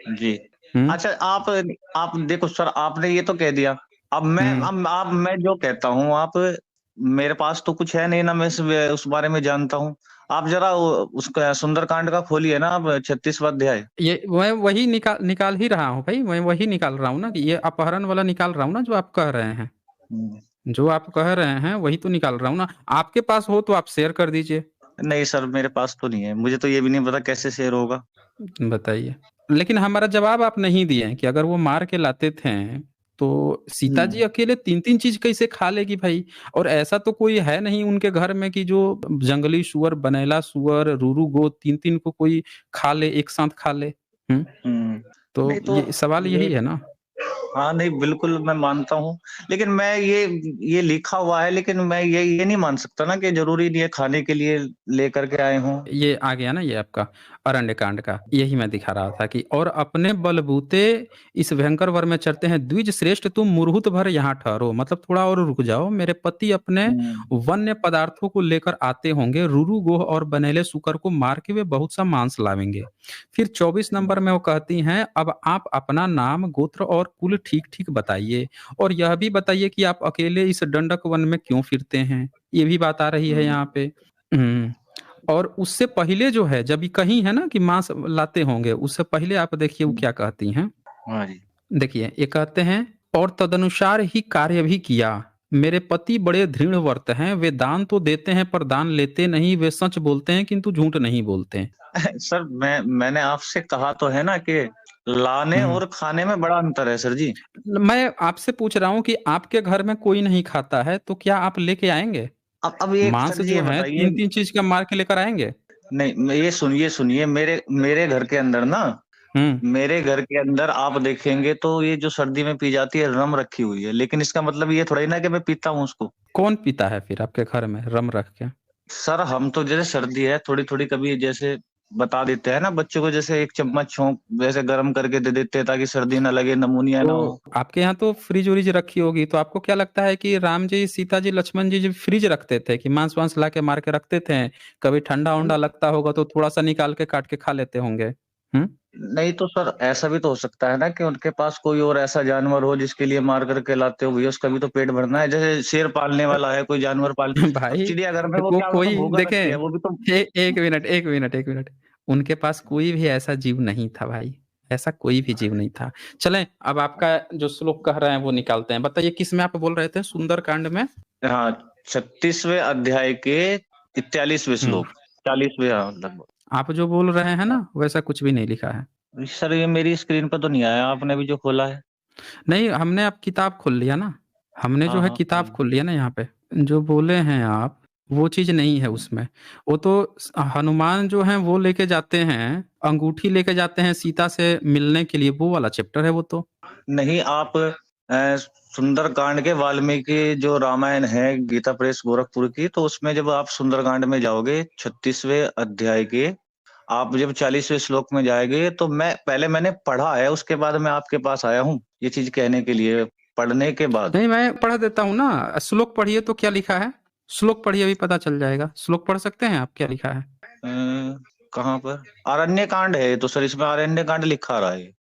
जी। हम्म। अच्छा, आप देखो सर, आपने ये तो कह दिया। हम्म। अब मैं जो कहता हूँ, आप, मेरे पास तो कुछ है नहीं ना, मैं उस बारे में जानता हूँ। आप जरा उसका सुंदरकांड का खोलिए ना, आप 36वां अध्याय। ये मैं वही निकाल निकाल ही रहा हूँ भाई, मैं वही निकाल रहा हूँ ना, कि ये अपहरण वाला निकाल रहा हूँ ना, जो आप कह रहे हैं। हम्म, जो आप कह रहे हैं वही तो निकाल रहा हूँ ना। आपके पास हो तो आप शेयर कर दीजिए। नहीं सर, मेरे पास तो नहीं है, मुझे तो ये भी नहीं पता कैसे शेयर होगा। बताइए। लेकिन हमारा जवाब आप नहीं दिए कि अगर वो मार के लाते थे तो सीता जी हम्म अकेले 3-3 चीज कैसे खा लेगी भाई। और ऐसा तो कोई है नहीं उनके घर में कि जो जंगली सुअर, बनेला सुअर, रूरू गो 3-3 को कोई खा ले, एक साथ खा ले। हम्म। हम्म नहीं तो तो ये सवाल ये, यही है ना। हाँ नहीं बिल्कुल मैं मानता हूँ, लेकिन मैं ये लिखा हुआ है, लेकिन मैं ये नहीं मान सकता ना कि जरूरी नहीं है खाने के लिए लेकर के आए हों। ये आ गया ना, ये आपका अरण्य कांड का, यही मैं दिखा रहा था कि, और अपने बलबूते इस भयंकर वर में चढ़ते हैं, द्विज श्रेष्ठ तुम मुरहुत भर यहाँ ठहरो। मतलब थोड़ा और रुक जाओ, मेरे पति अपने हम्म वन्य पदार्थों को लेकर आते होंगे, रूरू गोह और बनेले सुकर को मार के वे बहुत सा मांस लावेंगे। फिर 24 नंबर में वो कहती हैं, अब आप अपना नाम, गोत्र और कुल ठीक ठीक बताइए, और यह भी बताइए कि आप अकेले इस दंडक वन में क्यों फिरते हैं। ये भी बात आ रही है हम्म यहाँ पे। हम्म। और उससे पहले जो है, जब ये कहीं है ना कि मांस लाते होंगे, उससे पहले आप देखिए वो हम्म, क्या कहती हैं। हाँ जी। देखिए ये कहते हैं, और तदनुसार ही कार्य भी किया। मेरे पति बड़े दृढ़ व्रत हैं, वे दान तो देते हैं पर दान लेते नहीं, वे सच बोलते हैं किंतु झूठ नहीं बोलते हैं। सर मैंने आपसे कहा तो है ना कि लाने हम्म। और खाने में बड़ा अंतर है सर जी। मैं आपसे पूछ रहा हूँ कि आपके घर में कोई नहीं खाता है तो क्या आप लेके आएंगे अब ये मांस, सर जी जो ये है बताइए। 3-3 चीज का मार के लेकर आएंगे। नहीं, ये सुनिए, मेरे मेरे घर के अंदर ना, हम्म। मेरे घर के अंदर आप देखेंगे तो ये जो सर्दी में पी जाती है रम रखी हुई है, लेकिन इसका मतलब ये थोड़ा ही ना कि मैं पीता हूँ उसको। कौन पीता है फिर आपके घर में रम रख के। सर हम तो, जैसे सर्दी है थोड़ी थोड़ी, कभी जैसे बता देते हैं ना बच्चों को, जैसे 1 चम्मच छोंक वैसे गर्म करके दे देते हैं ताकि सर्दी ना लगे, नमूनिया ना हो। तो आपके यहाँ तो फ्रिज उरिज रखी होगी, तो आपको क्या लगता है कि राम जी, सीता जी, लक्ष्मण जी फ्रिज रखते थे कि मांस वांस ला के मार के रखते थे? कभी ठंडा उंडा लगता होगा तो थोड़ा सा निकाल के काट के खा लेते होंगे। नहीं तो सर ऐसा भी तो हो सकता है ना कि उनके पास कोई और ऐसा जानवर हो जिसके लिए मार करके लाते हो, भैया उसका भी तो पेट भरना है। जैसे शेर पालने वाला है, कोई जानवर पाल, अब भाई चिड़ियाघर में वो वो क्या उन्होंने कोई भूखा रखी है, देखें, वो भी तो। एक मिनट, एक मिनट, एक मिनट, उनके पास कोई भी ऐसा जीव नहीं था भाई, ऐसा कोई भी जीव नहीं था। चलें, अब आपका जो श्लोक कह रहे हैं वो निकालते हैं। बताइए किस में आप बोल रहे थे? सुंदर कांड में? हाँ, 36वें अध्याय के 41वें हम्म। श्लोक, 40वें, हाँ लगभग। आप जो बोल रहे हैं ना वैसा कुछ भी नहीं लिखा है। सर ये मेरी स्क्रीन पर तो नहीं आया, आपने अभी जो खोला है। नहीं, हमने अब किताब खोल लिया ना, हमने जो हाँ है हाँ किताब खोल। खोल लिया ना यहाँ पे। जो बोले हैं आप वो चीज नहीं है उसमें। वो तो हनुमान जो है वो लेके जाते हैं, अंगूठी लेके जाते हैं सीता से मिलने के लिए, वो वाला चैप्टर है वो तो। नहीं, आप सुंदरकांड के वाल्मीकि जो रामायण है गीता प्रेस गोरखपुर की, तो उसमें जब आप सुंदरकांड में जाओगे 36वें अध्याय के, आप जब 40वें श्लोक में जाएंगे, तो मैंने पढ़ा है, उसके बाद मैं आपके पास आया हूँ ये चीज कहने के लिए, पढ़ने के बाद। नहीं, मैं पढ़ देता हूँ ना। श्लोक पढ़िए तो क्या लिखा है, श्लोक पढ़िए अभी पता चल जाएगा। श्लोक पढ़ सकते हैं आप, क्या लिखा है? कहाँ पर? अरण्य कांड है तो सर, इसमें अरण्य कांड लिखा रहा है।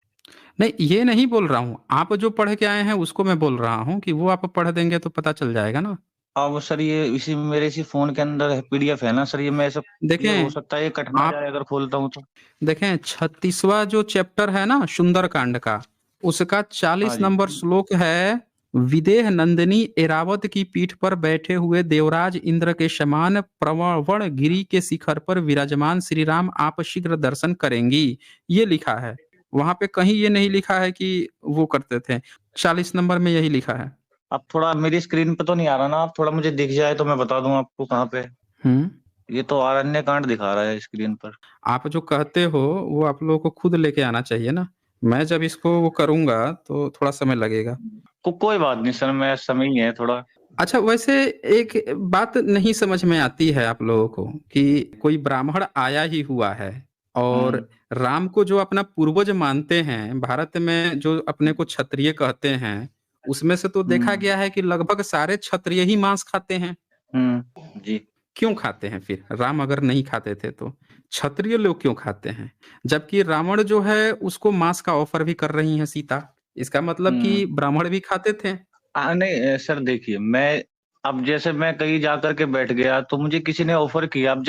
नहीं, ये नहीं बोल रहा हूँ, आप जो पढ़ के आए हैं उसको मैं बोल रहा हूँ कि वो आप पढ़ देंगे तो पता चल जाएगा ना। अब सर ये मेरे इसी फोन के अंदर है, पीडीएफ है ना सर, ये मैं सब, ये हो देखें सकता है ये कट ना आप, जाए अगर खोलता हूँ तो। देखें 36वां जो चैप्टर है ना सुंदर कांड का, उसका हाँ 40 जी। नंबर श्लोक है। विदेह नंदिनी एरावत की पीठ पर बैठे हुए देवराज इंद्र के समान प्रवण गिरी के शिखर पर विराजमान श्री राम आप शीघ्र दर्शन करेंगी, ये लिखा है। वहां पे कहीं ये नहीं लिखा है कि वो करते थे। 40 नंबर में यही लिखा है। अब थोड़ा मेरी स्क्रीन पे तो नहीं आ रहा ना, आप थोड़ा मुझे दिख जाए तो मैं बता दूं आपको कहाँ पे। हम्म। ये तो अरण्य कांड दिखा रहा है स्क्रीन पर। आप जो कहते हो वो आप लोगों को खुद लेके आना चाहिए ना। मैं जब इसको वो करूंगा तो थोड़ा समय लगेगा। कोई बात नहीं सर, मैं समय ही है थोड़ा। अच्छा, वैसे एक बात नहीं समझ में आती है आप लोगों को कि कोई ब्राह्मण आया ही हुआ है और हम्म राम को जो अपना पूर्वज मानते हैं, भारत में जो अपने को क्षत्रिय कहते हैं, उसमें से तो देखा हम्म गया है कि लगभग सारे क्षत्रिय ही मांस खाते हैं। जी। क्यों खाते हैं फिर? राम अगर नहीं खाते थे तो क्षत्रिय लोग क्यों खाते हैं? जबकि रावण जो है उसको मांस का ऑफर भी कर रही है सीता, इसका मतलब हम्म कि ब्राह्मण भी खाते थे। नहीं सर देखिए, मैं अब जैसे मैं कहीं जाकर के बैठ गया तो मुझे किसी ने ऑफर किया, अब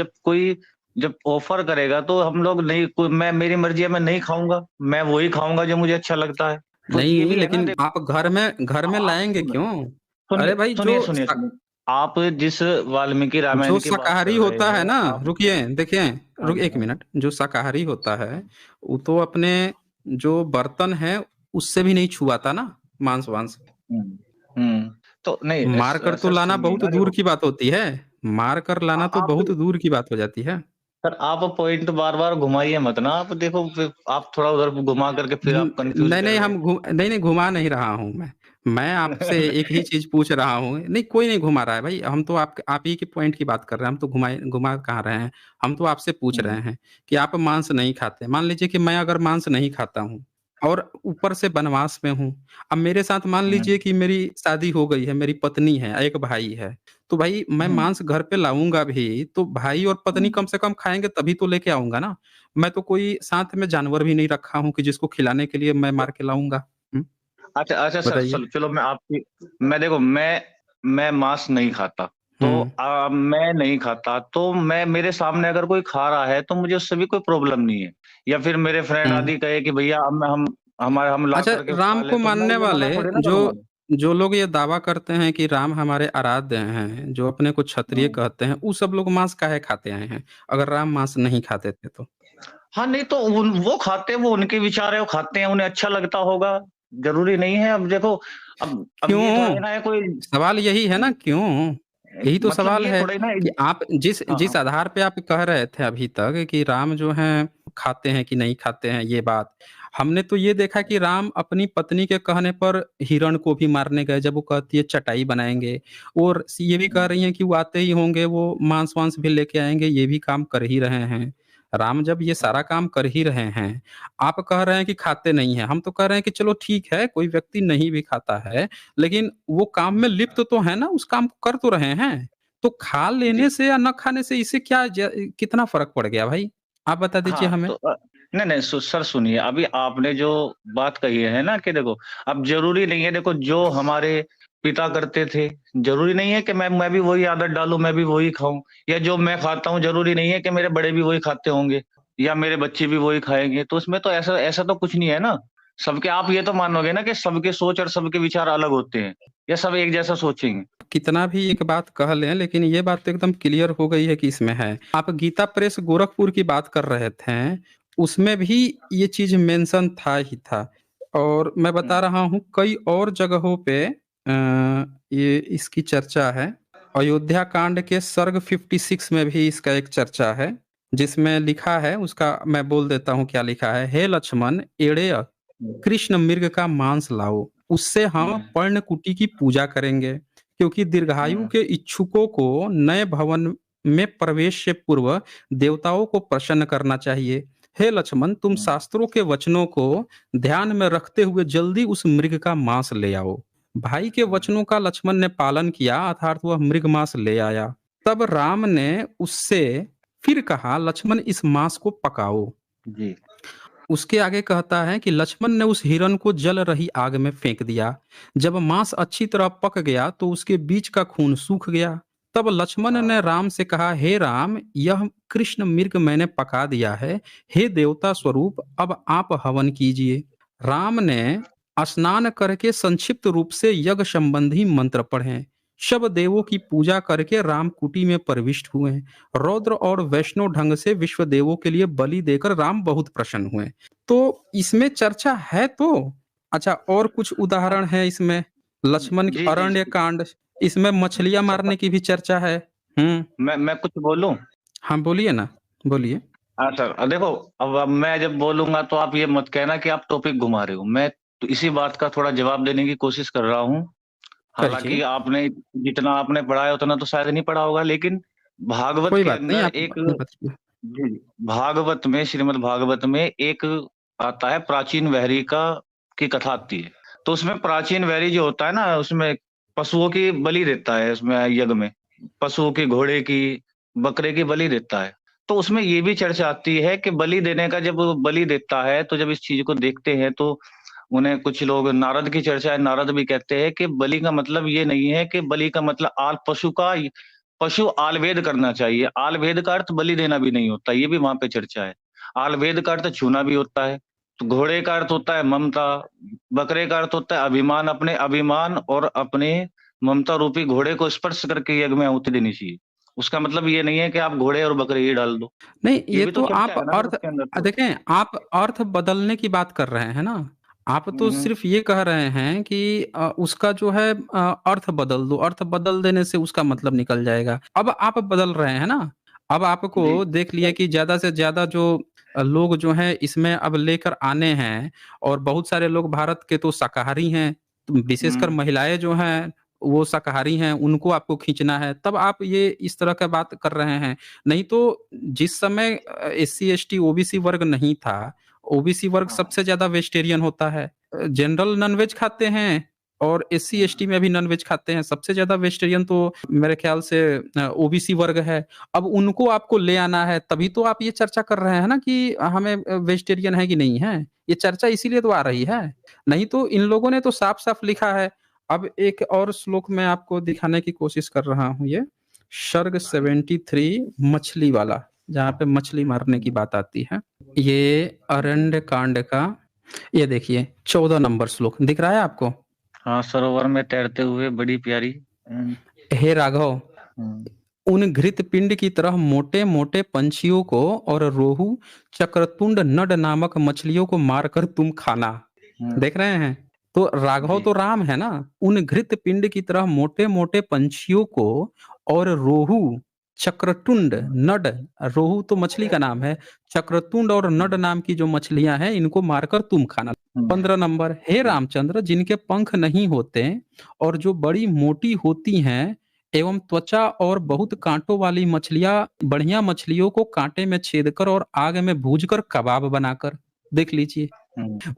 जब ऑफर करेगा तो हम लोग नहीं, कोई मैं, मेरी मर्जी है, मैं नहीं खाऊंगा, मैं वही खाऊंगा जो मुझे अच्छा लगता है। तो ये नहीं, भी है ना, लेकिन आप घर में आप लाएंगे सुन, क्यों? सुनिए अरे भाई, सुनिए सुनिए सुनिए, आप जिस वाल्मीकि जो रामायण की बात शाकाहारी कर रहे होता है हैं ना, आप। रुकिए, देखिए, हाँ रुक जी एक हाँ जी। मिनट, जो शाकाहारी होता है वो तो अपने जो बर्तन है उससे भी नहीं छुआता ना मांस वांस। हम्म तो नहीं मार कर तो सर लाना सुनिए बहुत ना, दूर देखो की बात होती है। मार कर लाना तो आप, बहुत दूर की बात हो जाती है। सर आप पॉइंट बार बार घुमाइए मत ना, आप देखो फिर आप थोड़ा उधर घुमा करके फिर आप कंफ्यूज नहीं कर नहीं, रहे हैं। नहीं नहीं, घुमा नहीं रहा हूँ मैं आपसे एक ही चीज पूछ रहा हूँ। नहीं, कोई नहीं घुमा रहा है भाई, हम तो आप ही के पॉइंट की बात कर रहे हैं, हम तो घुमा कहाँ रहे हैं। हम तो आपसे पूछ रहे हम्म हैं कि आप मांस नहीं खाते, मान लीजिए कि मैं अगर मांस नहीं खाता हूँ और ऊपर से वनवास में हूँ। अब मेरे साथ मान लीजिए हम्म कि मेरी शादी हो गई है, मेरी पत्नी है, एक भाई है, तो भाई मैं हम्म मांस घर पे लाऊंगा भी तो भाई और पत्नी हम्म। कम से कम खाएंगे तभी तो लेके आऊंगा ना। मैं तो कोई साथ में जानवर भी नहीं रखा हूँ कि जिसको खिलाने के लिए मैं मार के लाऊंगा। अच्छा अच्छा सर, बताइए। चलो मैं आपकी, मैं देखो मैं मांस नहीं खाता, तो हम्म। मैं नहीं खाता तो मैं, मेरे सामने अगर कोई खा रहा है तो मुझे उससे भी कोई प्रॉब्लम नहीं है, या फिर मेरे फ्रेंड हम्म। आदि कहे कि भैया हम ला अच्छा, करके खा राम ले, को तो मैं मानने ये मना वाले थोड़ी ना जो करूंगा। जो लोग ये दावा करते हैं कि राम हमारे आराध्य हैं, जो अपने को क्षत्रिय हम्म। कहते हैं, वो सब लोग मांस काहे खाते आए हैं अगर राम मांस नहीं खाते थे तो? हाँ नहीं तो वो खाते हैं, वो उनके विचार है, वो खाते हैं, उन्हें अच्छा लगता होगा, जरूरी नहीं है। अब देखो, अब ये थोड़ा क्यों? ही ना है कोई, सवाल यही है ना, क्यों? यही तो मतलब सवाल ये है थोड़ा ही ना। कि आप जिस हाँ जिस हाँ। आधार पे आप कह रहे थे अभी तक कि राम जो हैं खाते हैं कि नहीं खाते हैं, ये बात हमने तो ये देखा कि राम अपनी पत्नी के कहने पर हिरण को भी मारने गए, जब वो कहती है चटाई बनाएंगे, और ये भी कह रही हैं कि वो आते ही होंगे वो मांस वांस भी लेके आएंगे, ये भी काम कर ही रहे हैं। राम जब ये सारा काम कर ही रहे हैं, आप कह रहे हैं कि खाते नहीं हैं, हम तो कह रहे हैं कि चलो ठीक है, कोई व्यक्ति नहीं भी खाता है, लेकिन वो काम में लिप्त तो है ना, उस काम को कर तो रहे हैं। तो खा लेने जी। से या न खाने से इससे क्या कितना फर्क पड़ गया भाई? आप बता दीजिए हाँ, हमें। तो नहीं, नहीं सर सुनिए, अभी आपने जो बात कही है ना कि देखो, अब ज़रूरी नहीं है, देखो जो हमारे पिता करते थे, ज़रूरी नहीं है कि मैं भी वही आदत डालूँ, मैं भी वही खाऊँ, या जो मैं खाता हूँ ज़रूरी नहीं है कि मेरे बड़े भी वही खाते होंगे या मेरे बच्चे भी वही खाएँगे। तो उसमें तो ऐसा ऐसा तो कुछ नहीं है ना। सबके आप ये तो मानोगे ना कि सबके सोच और सबके विचार अलग होते हैं, या सब एक जैसा सोचेंगे? कितना भी एक बात कह लें, लेकिन ये बात तो एकदम क्लियर हो गई है कि इसमें है। आप गीता प्रेस गोरखपुर की बात कर रहे थे, उसमें भी ये चीज़ मेंशन था ही था। और मैं बता हुँ, रहा हूँ कई और जगहों पे ये इसकी चर्चा है। अयोध्या कांड के सर्ग 56 में भी इसका एक चर्चा है, जिसमें लिखा है, उसका मैं बोल देता हूँ क्या लिखा है। हे लक्ष्मण, एड़े हुँ, कृष्ण मृग का मांस लाओ, उससे हम हुँ, पर्णकुटी की पूजा करेंगे, क्योंकि दीर्घायु हुँ, के इच्छुकों को नए भवन में प्रवेश से पूर्व देवताओं को प्रसन्न करना चाहिए। हे लक्ष्मण, तुम हुँ, शास्त्रों के वचनों को ध्यान में रखते हुए जल्दी उस मृग का मांस ले आओ। भाई के हुँ, वचनों का लक्ष्मण ने पालन किया, अर्थात वह मृग मांस ले आया। तब राम ने उससे फिर कहा, लक्ष्मण इस मांस को पकाओ। जी। उसके आगे कहता है कि लक्ष्मण ने उस हिरण को जल रही आग में फेंक दिया। जब मांस अच्छी तरह पक गया तो उसके बीच का खून सूख गया। तब लक्ष्मण हाँ, ने राम से कहा, हे राम, यह कृष्ण मृग मैंने पका दिया है। हे देवता स्वरूप, अब आप हवन कीजिए। राम ने स्नान करके संक्षिप्त रूप से यज्ञ संबंधी मंत्र पढ़े। सब देवों की पूजा करके राम कुटी में प्रविष्ट हुए। रौद्र और वैष्णव ढंग से विश्व देवों के लिए बलि देकर राम बहुत प्रसन्न हुए। तो इसमें चर्चा है तो। अच्छा, और कुछ हाँ, उदाहरण है इसमें। लक्ष्मण के जी, जी, अरण्य जी। कांड, इसमें मछलियां सर मारने की भी चर्चा है। मैं कुछ बोलूँ? हाँ बोलिए ना, बोलिए। हाँ सर, देखो, अब मैं जब बोलूँगा तो आप ये मत कहना कि आप टॉपिक घुमा रहे हो। मैं तो इसी बात का थोड़ा जवाब देने की कोशिश कर रहा हूँ। कहिए। हालाँकि आपने जितना आपने पढ़ा है उतना तो शायद नहीं पढ़ा होगा, लेकिन भागवत कोई के बात नहीं, अंदर आप एक अपनी बताइए। जी, भागवत में, श्रीमद् भागवत में एक आता है प्राचीन वैरी का की कथा आती है। तो उसमें प्राचीन वैरी जो होता है ना, उसमें पशुओं की बलि देता है, उसमें यज्ञ में। पशुओं की, घोड़े की, बकरे की बलि देता है। तो उसमें ये भी चर्चा आती है कि बलि देने का, जब वो बलि देता है, तो जब इस चीज़ को देखते हैं तो उन्हें कुछ लोग, नारद की चर्चा है, नारद भी कहते हैं कि बलि का मतलब ये नहीं है कि बलि का मतलब पशु आलवेद करना चाहिए। आलवेद का अर्थ बलि देना भी नहीं होता, ये भी वहाँ पे चर्चा है। आलवेद का अर्थ छूना भी होता है। तो घोड़े का अर्थ होता है ममता, बकरे का अर्थ होता है अभिमान, अपने अभिमान और अपने ममता रूपी घोड़े को स्पर्श करके यज्ञ में आहुति देनी चाहिए। उसका मतलब ये नहीं है कि आप घोड़े और बकरे ही डाल दो। नहीं, ये ये भी तो तो चर्चा आप है ना फिर अर्थ उसके अंदर तो। देखें, आप अर्थ बदलने की बात कर रहे हैं ना। आप हुँ, तो हुँ। सिर्फ ये कह रहे हैं कि उसका जो है अर्थ बदल दो, अर्थ बदल देने से उसका मतलब निकल जाएगा। अब आप बदल रहे हैं ना। अब आपको जी। देख लिया कि ज्यादा से ज्यादा जो लोग जो हैं इसमें अब लेकर आने हैं। और बहुत सारे लोग भारत के तो शाकाहारी हैं, तो विशेषकर हुँ, महिलाएं जो हैं वो शाकाहारी हैं, उनको आपको खींचना है, तब आप ये इस तरह का बात कर रहे हैं। नहीं तो जिस समय एससी एसटी ओबीसी वर्ग नहीं था, ओबीसी वर्ग हाँ, सबसे ज्यादा वेजिटेरियन होता है। जनरल नॉनवेज खाते हैं और एससी हुँ, एसटी में भी नॉनवेज खाते हैं। सबसे ज्यादा वेजिटेरियन तो मेरे ख्याल से ओबीसी वर्ग है। अब उनको आपको ले आना है, तभी तो आप ये चर्चा कर रहे हैं ना कि हमें वेजिटेरियन है कि नहीं है। ये चर्चा इसीलिए तो आ रही है। नहीं तो इन लोगों ने तो साफ साफ लिखा है। अब एक और श्लोक मैं आपको दिखाने की कोशिश कर रहा हूँ। ये सर्ग 73 मछली वाला, जहाँ पे मछली मारने की हुँ। बात आती है। ये अरण्य कांड का, ये देखिए 14 नंबर श्लोक दिख रहा है आपको। हाँ, सरोवर में तैरते हुए बड़ी प्यारी। हे राघव, हुँ, उन घृत पिंड की तरह मोटे मोटे पंछियों को और रोहू, चक्रतुंड, नड नामक मछलियों को मारकर तुम खाना। हुँ, देख रहे हैं। तो राघव जी, तो राम है ना। उन घृत पिंड की तरह मोटे मोटे पंछियों को और रोहू, चक्रतुंड, हुँ, नड, रोहू तो मछली का नाम है, चक्रतुंड और नड हुँ, नाम की जो मछलियां हैं इनको मारकर तुम खाना। हुँ, 15 नंबर, हे जी, रामचंद्र, जिनके पंख नहीं होते और जो बड़ी मोटी होती हैं, एवं त्वचा और बहुत कांटों वाली मछलियां बढ़िया मछलियों को कांटे में छेद कर और आग में भूनकर कबाब बनाकर। देख लीजिए,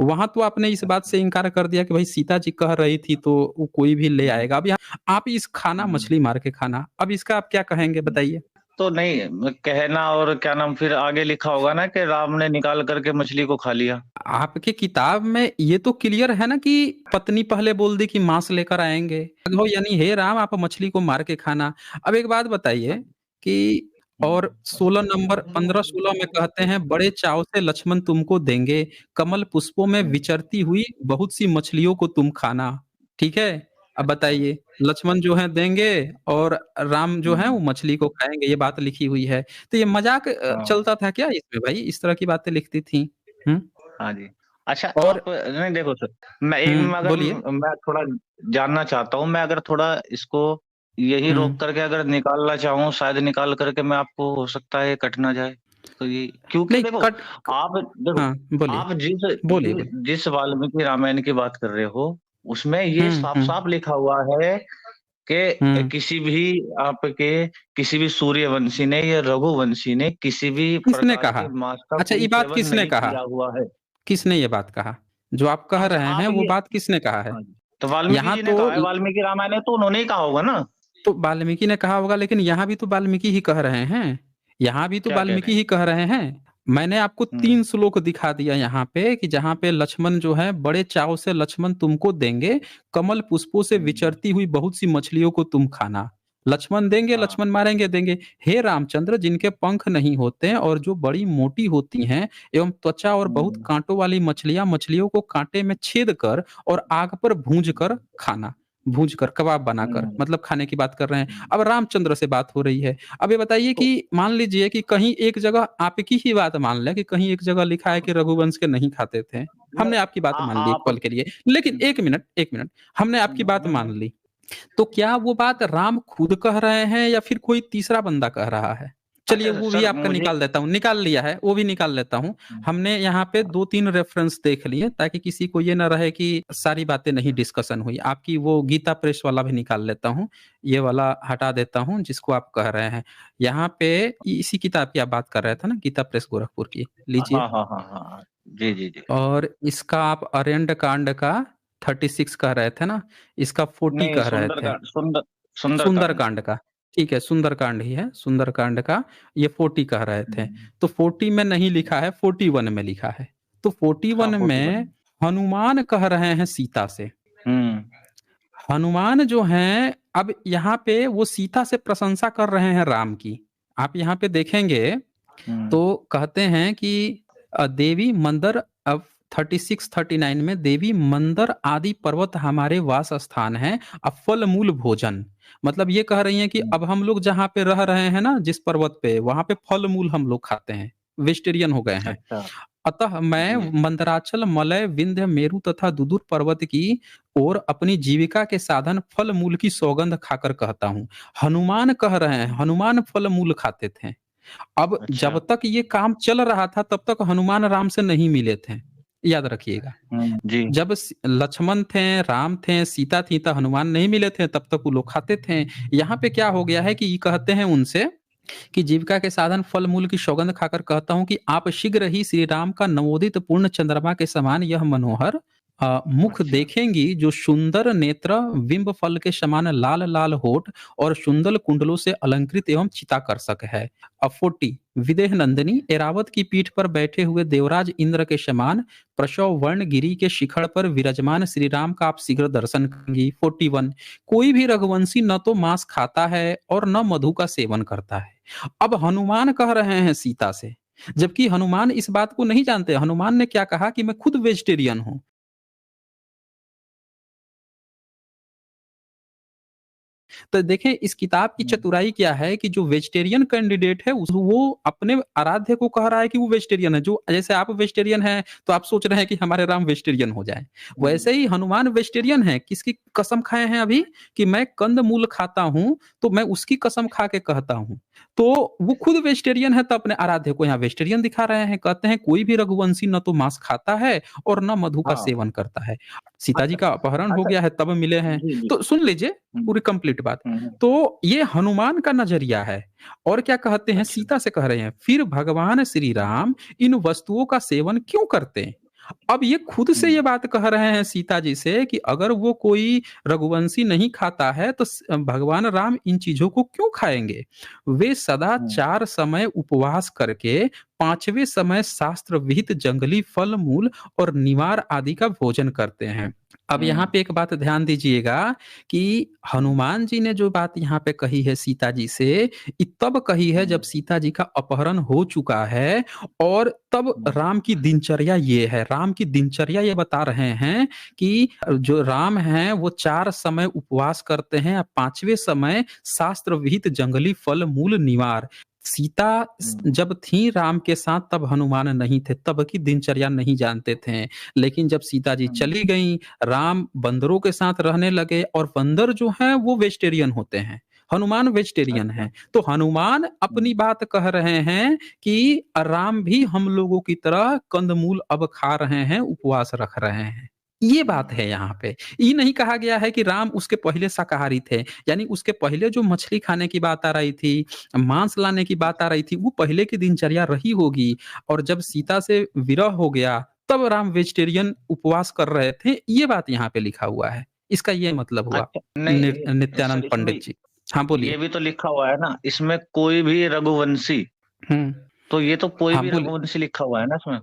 वहां तो आपने इस बात से इनकार कर दिया कि भाई सीता जी कह रही थी तो वो कोई भी ले आएगा। अब यहाँ आप इस खाना मछली मार के खाना, अब इसका आप क्या कहेंगे बताइए? तो नहीं कहना, और क्या नाम, फिर आगे लिखा होगा ना कि राम ने निकाल करके मछली को खा लिया। आपके किताब में ये तो क्लियर है ना कि पत्नी पहले बोल दी कि मांस लेकर आएंगे, हो यानी हे राम आप मछली को मार के खाना। अब एक बात बताइए कि और 16 नंबर 15-16 में कहते हैं बड़े चाव से लक्ष्मण तुमको देंगे, कमल पुष्पों में विचरती हुई बहुत सी मछलियों को तुम खाना। ठीक है, अब बताइए, लक्ष्मण जो है देंगे और राम जो है वो मछली को खाएंगे, ये बात लिखी हुई है। तो ये मजाक हाँ चलता था क्या इसमें भाई, इस तरह की बातें लिखती थी? हम्म। हाँ जी। अच्छा और आप नहीं, देखो सर, मैं एक अगर बोलिए। मैं थोड़ा जानना चाहता हूँ, मैं अगर थोड़ा इसको यही रोक करके अगर निकालना चाहूँ, शायद निकाल करके मैं आपको, हो सकता है कट ना जाए। तो ये क्योंकि नहीं देखो, कट आप देखो, हाँ, बोलिए, आप जिस बोलिए, जिस बोलिए। जिस वाल्मीकि रामायण की बात कर रहे हो, उसमें ये साफ हुँ। साफ लिखा हुआ है कि हुँ। किसी भी आपके किसी भी सूर्यवंशी ने या रघुवंशी ने किसी भी किसने प्रकार कहा? के मांस का अच्छा कोई ये बात सेवन किसने नहीं कहा? किया हुआ है। किसने ये बात कहा? जो आप कह अच्छा रहे हैं आप वो ये, बात किसने कहा है? हाँ जी, तो वाल्मीकि यहाँ जी ने तो कहा है, ल वाल्मीकि रामायण है तो उन्होंने ही कहा होगा ना। तो वाल्मीकि ने कहा होगा, लेकिन यहाँ भी तो वाल्मीकि ही कह रहे हैं। यहाँ भी तो क्या कह रहे वाल्मीकि हैं? ही कह रहे हैं। मैंने आपको हम्म 3 श्लोक दिखा दिया यहाँ पे कि जहाँ पे लक्ष्मण जो है बड़े चाव से लक्ष्मण तुमको देंगे, कमल पुष्पों से हम्म, विचरती हुई बहुत सी मछलियों को तुम खाना। लक्ष्मण देंगे, हाँ लक्ष्मण मारेंगे, देंगे। हे रामचंद्र जिनके पंख नहीं होते हैं और जो बड़ी मोटी होती हैं एवं त्वचा और बहुत हम्म, कांटों वाली मछलियां मछलियों को कांटे में छेद कर और आग पर भूंज कर खाना। भूज कर, कबाब बनाकर, हम्म, मतलब खाने की बात कर रहे हैं। हम्म, अब रामचंद्र से बात हो रही है। अब ये बताइए तो कि मान लीजिए कि कहीं एक जगह आपकी ही बात मान लें कि कहीं एक जगह लिखा है कि रघुवंश के नहीं खाते थे। मैं हमने आपकी बात मान ली एक आप पल के लिए। लेकिन 1 मिनट, हमने आपकी बात मान ली। तो क्या वो बात राम खुद कह रहे हैं या फिर कोई तीसरा बंदा कह रहा है? चलिए अच्छा वो भी सर आपका मुझे, निकाल देता हूँ, निकाल लिया है, वो भी निकाल लेता हूँ। हमने यहाँ पे 2-3 रेफरेंस देख लिए ताकि किसी को ये ना रहे कि सारी बातें नहीं डिस्कशन हुई। आपकी वो गीता प्रेस वाला भी निकाल लेता हूँ, ये वाला हटा देता हूँ जिसको आप कह रहे हैं। यहाँ पे इसी किताब की आप बात कर रहे थे ना, गीता प्रेस गोरखपुर की, लीजिए। हाँ हाँ हाँ हाँ हाँ, जी जी जी। और इसका आप अरण्य कांड का 36 कह रहे थे ना, इसका 40 नहीं, कह रहे थे। सुंदरकांड। सुंदरकांड का, ठीक है, सुंदरकांड ही है, सुंदरकांड का ये 40 कह रहे थे। तो 40 में नहीं लिखा है, 41 में लिखा है। तो हाँ 41 में 41। हनुमान कह रहे हैं सीता से। हम्म हनुमान जो हैं अब यहाँ पे वो सीता से प्रशंसा कर रहे हैं राम की। आप यहाँ पे देखेंगे हम्म, तो कहते हैं कि देवी मंदर, अब 36-39 में देवी मंदर आदि पर्वत हमारे वास स्थान है, अब फल मूल भोजन। मतलब ये कह रही हैं कि अब हम लोग जहाँ पे रह रहे हैं ना, जिस पर्वत पे, वहां पे फल मूल हम लोग खाते हैं, वेजिटेरियन हो गए हैं। अच्छा अतः मैं जी। मंदराचल मलय विंध्य मेरु तथा दुदुर पर्वत की ओर अपनी जीविका के साधन फल मूल की सौगंध खाकर कहता हूँ। हनुमान कह रहे हैं, हनुमान फल मूल खाते थे। अब अच्छा। जब तक ये काम चल रहा था तब तक हनुमान राम से नहीं मिले थे, याद रखिएगा। जी। जब लक्ष्मण थे, राम थे, सीता थी, तो हनुमान नहीं मिले थे, तब तक वो लोग खाते थे। यहाँ पे क्या हो गया है कि ये कहते हैं उनसे कि जीविका के साधन फल मूल की सौगंध खाकर कहता हूं कि आप शीघ्र ही श्री राम का नवोदित पूर्ण चंद्रमा के समान यह मनोहर मुख अच्छा। देखेंगी, जो सुंदर नेत्र, बिंब फल के समान लाल लाल होठ और सुंदर कुंडलों से अलंकृत एवं चिताकर्षक है। 40 विदेह नंदिनी एरावत की पीठ पर बैठे हुए देवराज इंद्र के समान प्रसव वर्ण गिरी के शिखर पर विराजमान श्री राम का आप शीघ्र दर्शन करेंगी। 41 कोई भी रघुवंशी न तो मांस खाता है और न मधु का सेवन करता है। अब हनुमान कह रहे हैं सीता से, जबकि हनुमान इस बात को नहीं जानते। हनुमान ने क्या कहा कि मैं खुद वेजिटेरियन हूं। तो देखें इस किताब की हम्म, चतुराई क्या है कि जो वेजिटेरियन कैंडिडेट है वो अपने आराध्य को कह रहा है कि वो वेजिटेरियन है। जो जैसे आप वेजिटेरियन हैं तो आप सोच रहे हैं कि हमारे राम वेजिटेरियन हो जाए, हम्म, वैसे ही हनुमान वेजिटेरियन है। किसकी कसम खाए हैं अभी? कि मैं कंद मूल खाता हूं, तो मैं उसकी कसम खा के कहता हूं। तो वो खुद वेजिटेरियन है, तो अपने आराध्य को यहाँ वेजिटेरियन दिखा रहे हैं। कहते हैं कोई भी रघुवंशी न तो मांस खाता है और न मधु का हाँ। सेवन करता है। सीता जी अच्छा का अपहरण हो अच्छा। गया है तब मिले हैं। जी जी। तो सुन लीजिए हम्म पूरी कंप्लीट बात। हम्म। तो ये हनुमान का नजरिया है। और क्या कहते हैं, अच्छा। सीता से कह रहे हैं फिर भगवान श्री राम इन वस्तुओं का सेवन क्यों करते हैं। अब ये खुद से हम्म ये बात कह रहे हैं सीता जी से कि अगर वो कोई रघुवंशी नहीं खाता है तो भगवान राम इन चीजों को क्यों खाएंगे। वे सदा हम्म 4 समय उपवास करके 5वें समय शास्त्र विहित जंगली फल मूल और निवार आदि का भोजन करते हैं। अब यहाँ हम्म पे एक बात ध्यान दीजिएगा कि हनुमान जी ने जो बात यहाँ पे कही है सीता जी से, ये तब कही है जब हम्म सीता जी का अपहरण हो चुका है। और तब हम्म राम की दिनचर्या ये है, राम की दिनचर्या ये बता रहे हैं कि जो राम हैं वो 4 समय उपवास करते हैं, 5वें समय शास्त्र विहित जंगली फल मूल निवार। सीता हम्म जब थी राम के साथ तब हनुमान नहीं थे, तब की दिनचर्या नहीं जानते थे। लेकिन जब सीता जी हम्म चली गई, राम बंदरों के साथ रहने लगे, और बंदर जो हैं वो वेजिटेरियन होते हैं, हनुमान वेजिटेरियन अच्छा। हैं। तो हनुमान अपनी हम्म बात कह रहे हैं कि राम भी हम लोगों की तरह कंदमूल अब खा रहे हैं, उपवास रख रहे हैं। ये बात है यहाँ पे। ये नहीं कहा गया है कि राम उसके पहले शाकाहारी थे, यानी उसके पहले जो मछली खाने की बात आ रही थी, मांस लाने की बात आ रही थी, वो पहले की दिनचर्या रही होगी। और जब सीता से विरह हो गया तब राम वेजिटेरियन उपवास कर रहे थे, ये बात यहाँ पे लिखा हुआ है। इसका ये मतलब हुआ। अच्छा नहीं नित्यानंद इसमें पंडित जी। हाँ ये बोलिए। भी तो लिखा हुआ है ना, इसमें कोई भी रघुवंशी, हम्म। तो ये तो कोई हाँ भी बोलिए। रघुवंशी लिखा हुआ है ना इसमें।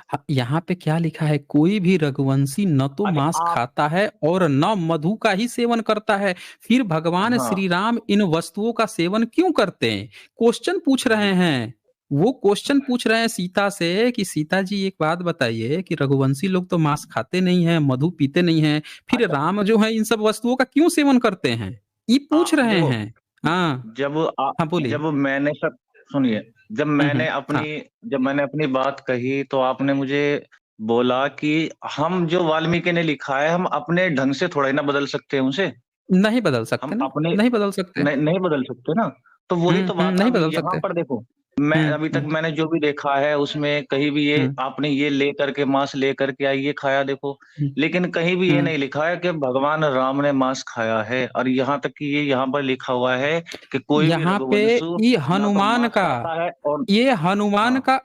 हाँ, यहाँ पे क्या लिखा है, कोई भी रघुवंशी न तो अच्छा मांस आप। खाता है और न मधु का ही सेवन करता है, फिर भगवान हाँ। श्री राम इन वस्तुओं का सेवन क्यों करते हैं। क्वेश्चन पूछ रहे हैं। वो क्वेश्चन पूछ रहे हैं सीता से कि सीता जी एक बात बताइए कि रघुवंशी लोग तो मांस खाते नहीं है, मधु पीते नहीं है, फिर अच्छा राम जो है इन सब वस्तुओं का क्यों सेवन करते हैं, ये पूछ आप रहे देखो, हैं। हाँ। जब आ, हाँ बोलिए। जब मैंने सब सुनिए, जब मैंने अपनी हाँ, जब मैंने अपनी बात कही तो आपने मुझे बोला कि हम जो वाल्मीकि ने लिखा है हम अपने ढंग से थोड़ा ही ना बदल सकते हैं उसे। नहीं बदल हम सकते ना, अपने नहीं बदल सकते। नहीं बदल सकते ना। तो वही तो बात, नहीं अब बदल यहाँ सकते। पर देखो, मैं अभी तक हम्म। मैंने जो भी देखा है उसमें कहीं भी ये हम्म। आपने ये ले करके मांस ले करके आई ये खाया देखो, हम्म। लेकिन कहीं भी ये हम्म। नहीं लिखा है कि भगवान राम ने मांस खाया है। और यहाँ तक कि ये यहाँ पर लिखा हुआ है कि कोई भी यहाँ पे रघुवंशु ये ना तो हनुमान मांस का खाता है और। हाँ।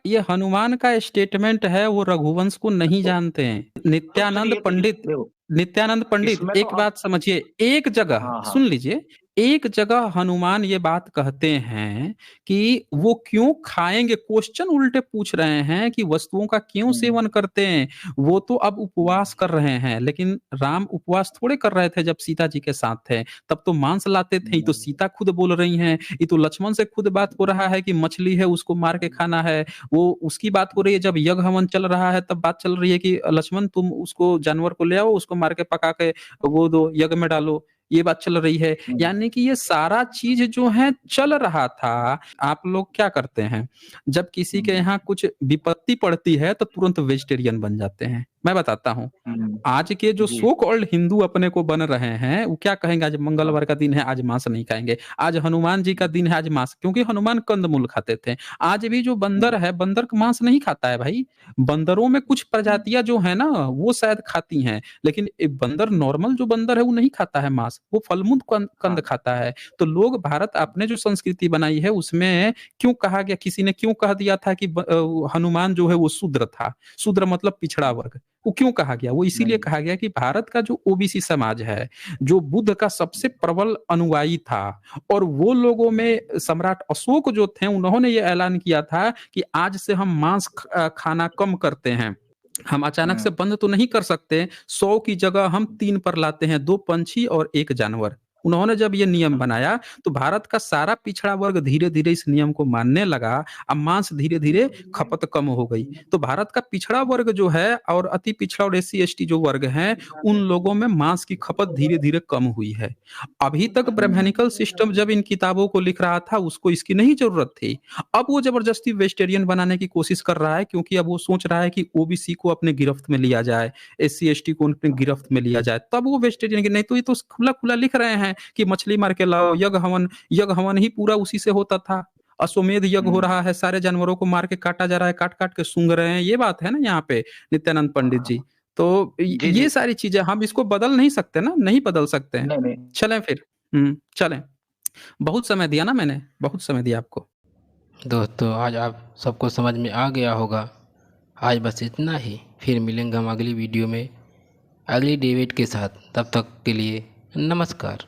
ये हनुमान का स्टेटमेंट है, वो रघुवंश को नहीं तो, जानते हैं। फिर नित्यानंद ये तो पंडित, देखो, नित्यानंद पंडित इसमें तो एक आप। बात समझिए, एक जगह हाँ हाँ। सुन लीजिए, एक जगह हनुमान ये बात कहते हैं कि वो क्यों खाएंगे, क्वेश्चन उल्टे पूछ रहे हैं कि वस्तुओं का क्यों हम्म सेवन करते हैं। वो तो अब उपवास हम्म कर रहे हैं, लेकिन राम उपवास थोड़े कर रहे थे जब सीता जी के साथ थे, तब तो मांस लाते थे। ये तो हम्म सीता खुद बोल रही हैं, ये तो लक्ष्मण से खुद बात हो रहा है कि मछली है उसको मार के खाना है। वो उसकी बात हो रही है जब यज्ञ हवन चल रहा है, तब बात चल रही है कि लक्ष्मण तुम उसको जानवर को ले आओ, उसको मार के पका के वो दो यज्ञ में डालो, ये बात चल रही है। हम्म यानी कि ये सारा चीज जो है चल रहा था। आप लोग क्या करते हैं, जब किसी के हम्म यहाँ कुछ विपत्ति पड़ती है तो तुरंत वेजिटेरियन बन जाते हैं। मैं बताता हूँ, हम्म, आज के जो जी। सो कॉल्ड हिंदू अपने को बन रहे हैं, वो क्या कहेंगे, आज हाँ। मंगलवार का दिन है आज मांस नहीं खाएंगे, आज हनुमान जी का दिन है आज मांस, क्योंकि हनुमान कंदमूल खाते थे। आज भी जो बंदर हम्म है, बंदर का मांस नहीं खाता है भाई। बंदरों में कुछ हम्म प्रजातियां जो है ना वो शायद खाती हैं, लेकिन एक बंदर, नॉर्मल जो बंदर है वो नहीं खाता है मांस, वो फलमूल कंद हाँ। खाता है। तो लोग, भारत आपने जो संस्कृति बनाई है उसमें क्यों कहा गया, किसी ने क्यों कह दिया था कि हनुमान जो है वो शूद्र था। शूद्र मतलब पिछड़ा वर्ग। वो क्यों कहा गया, वो इसीलिए हम्म कहा गया कि भारत का जो ओबीसी समाज है, जो बुद्ध का सबसे प्रबल अनुयायी था, और वो लोगों में सम्राट अशोक जो थे, उन्होंने ये ऐलान किया था कि आज से हम मांस खाना कम करते हैं। हम अचानक से हम्म बंद तो नहीं कर सकते, 100 की जगह हम 3 पर लाते हैं, 2 पंछी और 1 जानवर। उन्होंने जब ये नियम बनाया तो भारत का सारा पिछड़ा वर्ग धीरे धीरे इस नियम को मानने लगा। अब मांस धीरे धीरे खपत कम हो गई। तो भारत का पिछड़ा वर्ग जो है और अति पिछड़ा और एससी एसटी जो वर्ग हैं, उन लोगों में मांस की खपत धीरे धीरे कम हुई है। अभी तक ब्राह्मणिकल सिस्टम जब इन किताबों को लिख रहा था उसको इसकी नहीं जरूरत थी। अब वो जबरदस्ती वेजिटेरियन बनाने की कोशिश कर रहा है, क्योंकि अब वो सोच रहा है कि ओबीसी को अपने गिरफ्त में लिया जाए, एससी एसटी को अपने गिरफ्त में लिया जाए, तब वो वेजिटेरियन की। नहीं तो ये तो खुला खुला लिख रहे हैं कि मछली मार के लाओ, यज्ञ हवन ही पूरा उसी से होता था। अश्वमेध यज्ञ हो रहा है, सारे जानवरों को मार के काटा जा रहा है, काट काट के सूंघ रहे हैं, ये बात है ना यहाँ पे नित्यानंद पंडित जी। तो जी ये जी। सारी चीजें हम इसको बदल नहीं सकते ना, नहीं बदल सकते हैं। नहीं नहीं। चलें फिर, चलें। बहुत समय दिया ना मैंने, बहुत समय दिया आपको। दोस्तों आज आप सबको समझ में आ गया होगा। आज बस इतना ही, फिर मिलेंगे हम अगली वीडियो में अगली डेविड के साथ। तब तक के लिए नमस्कार।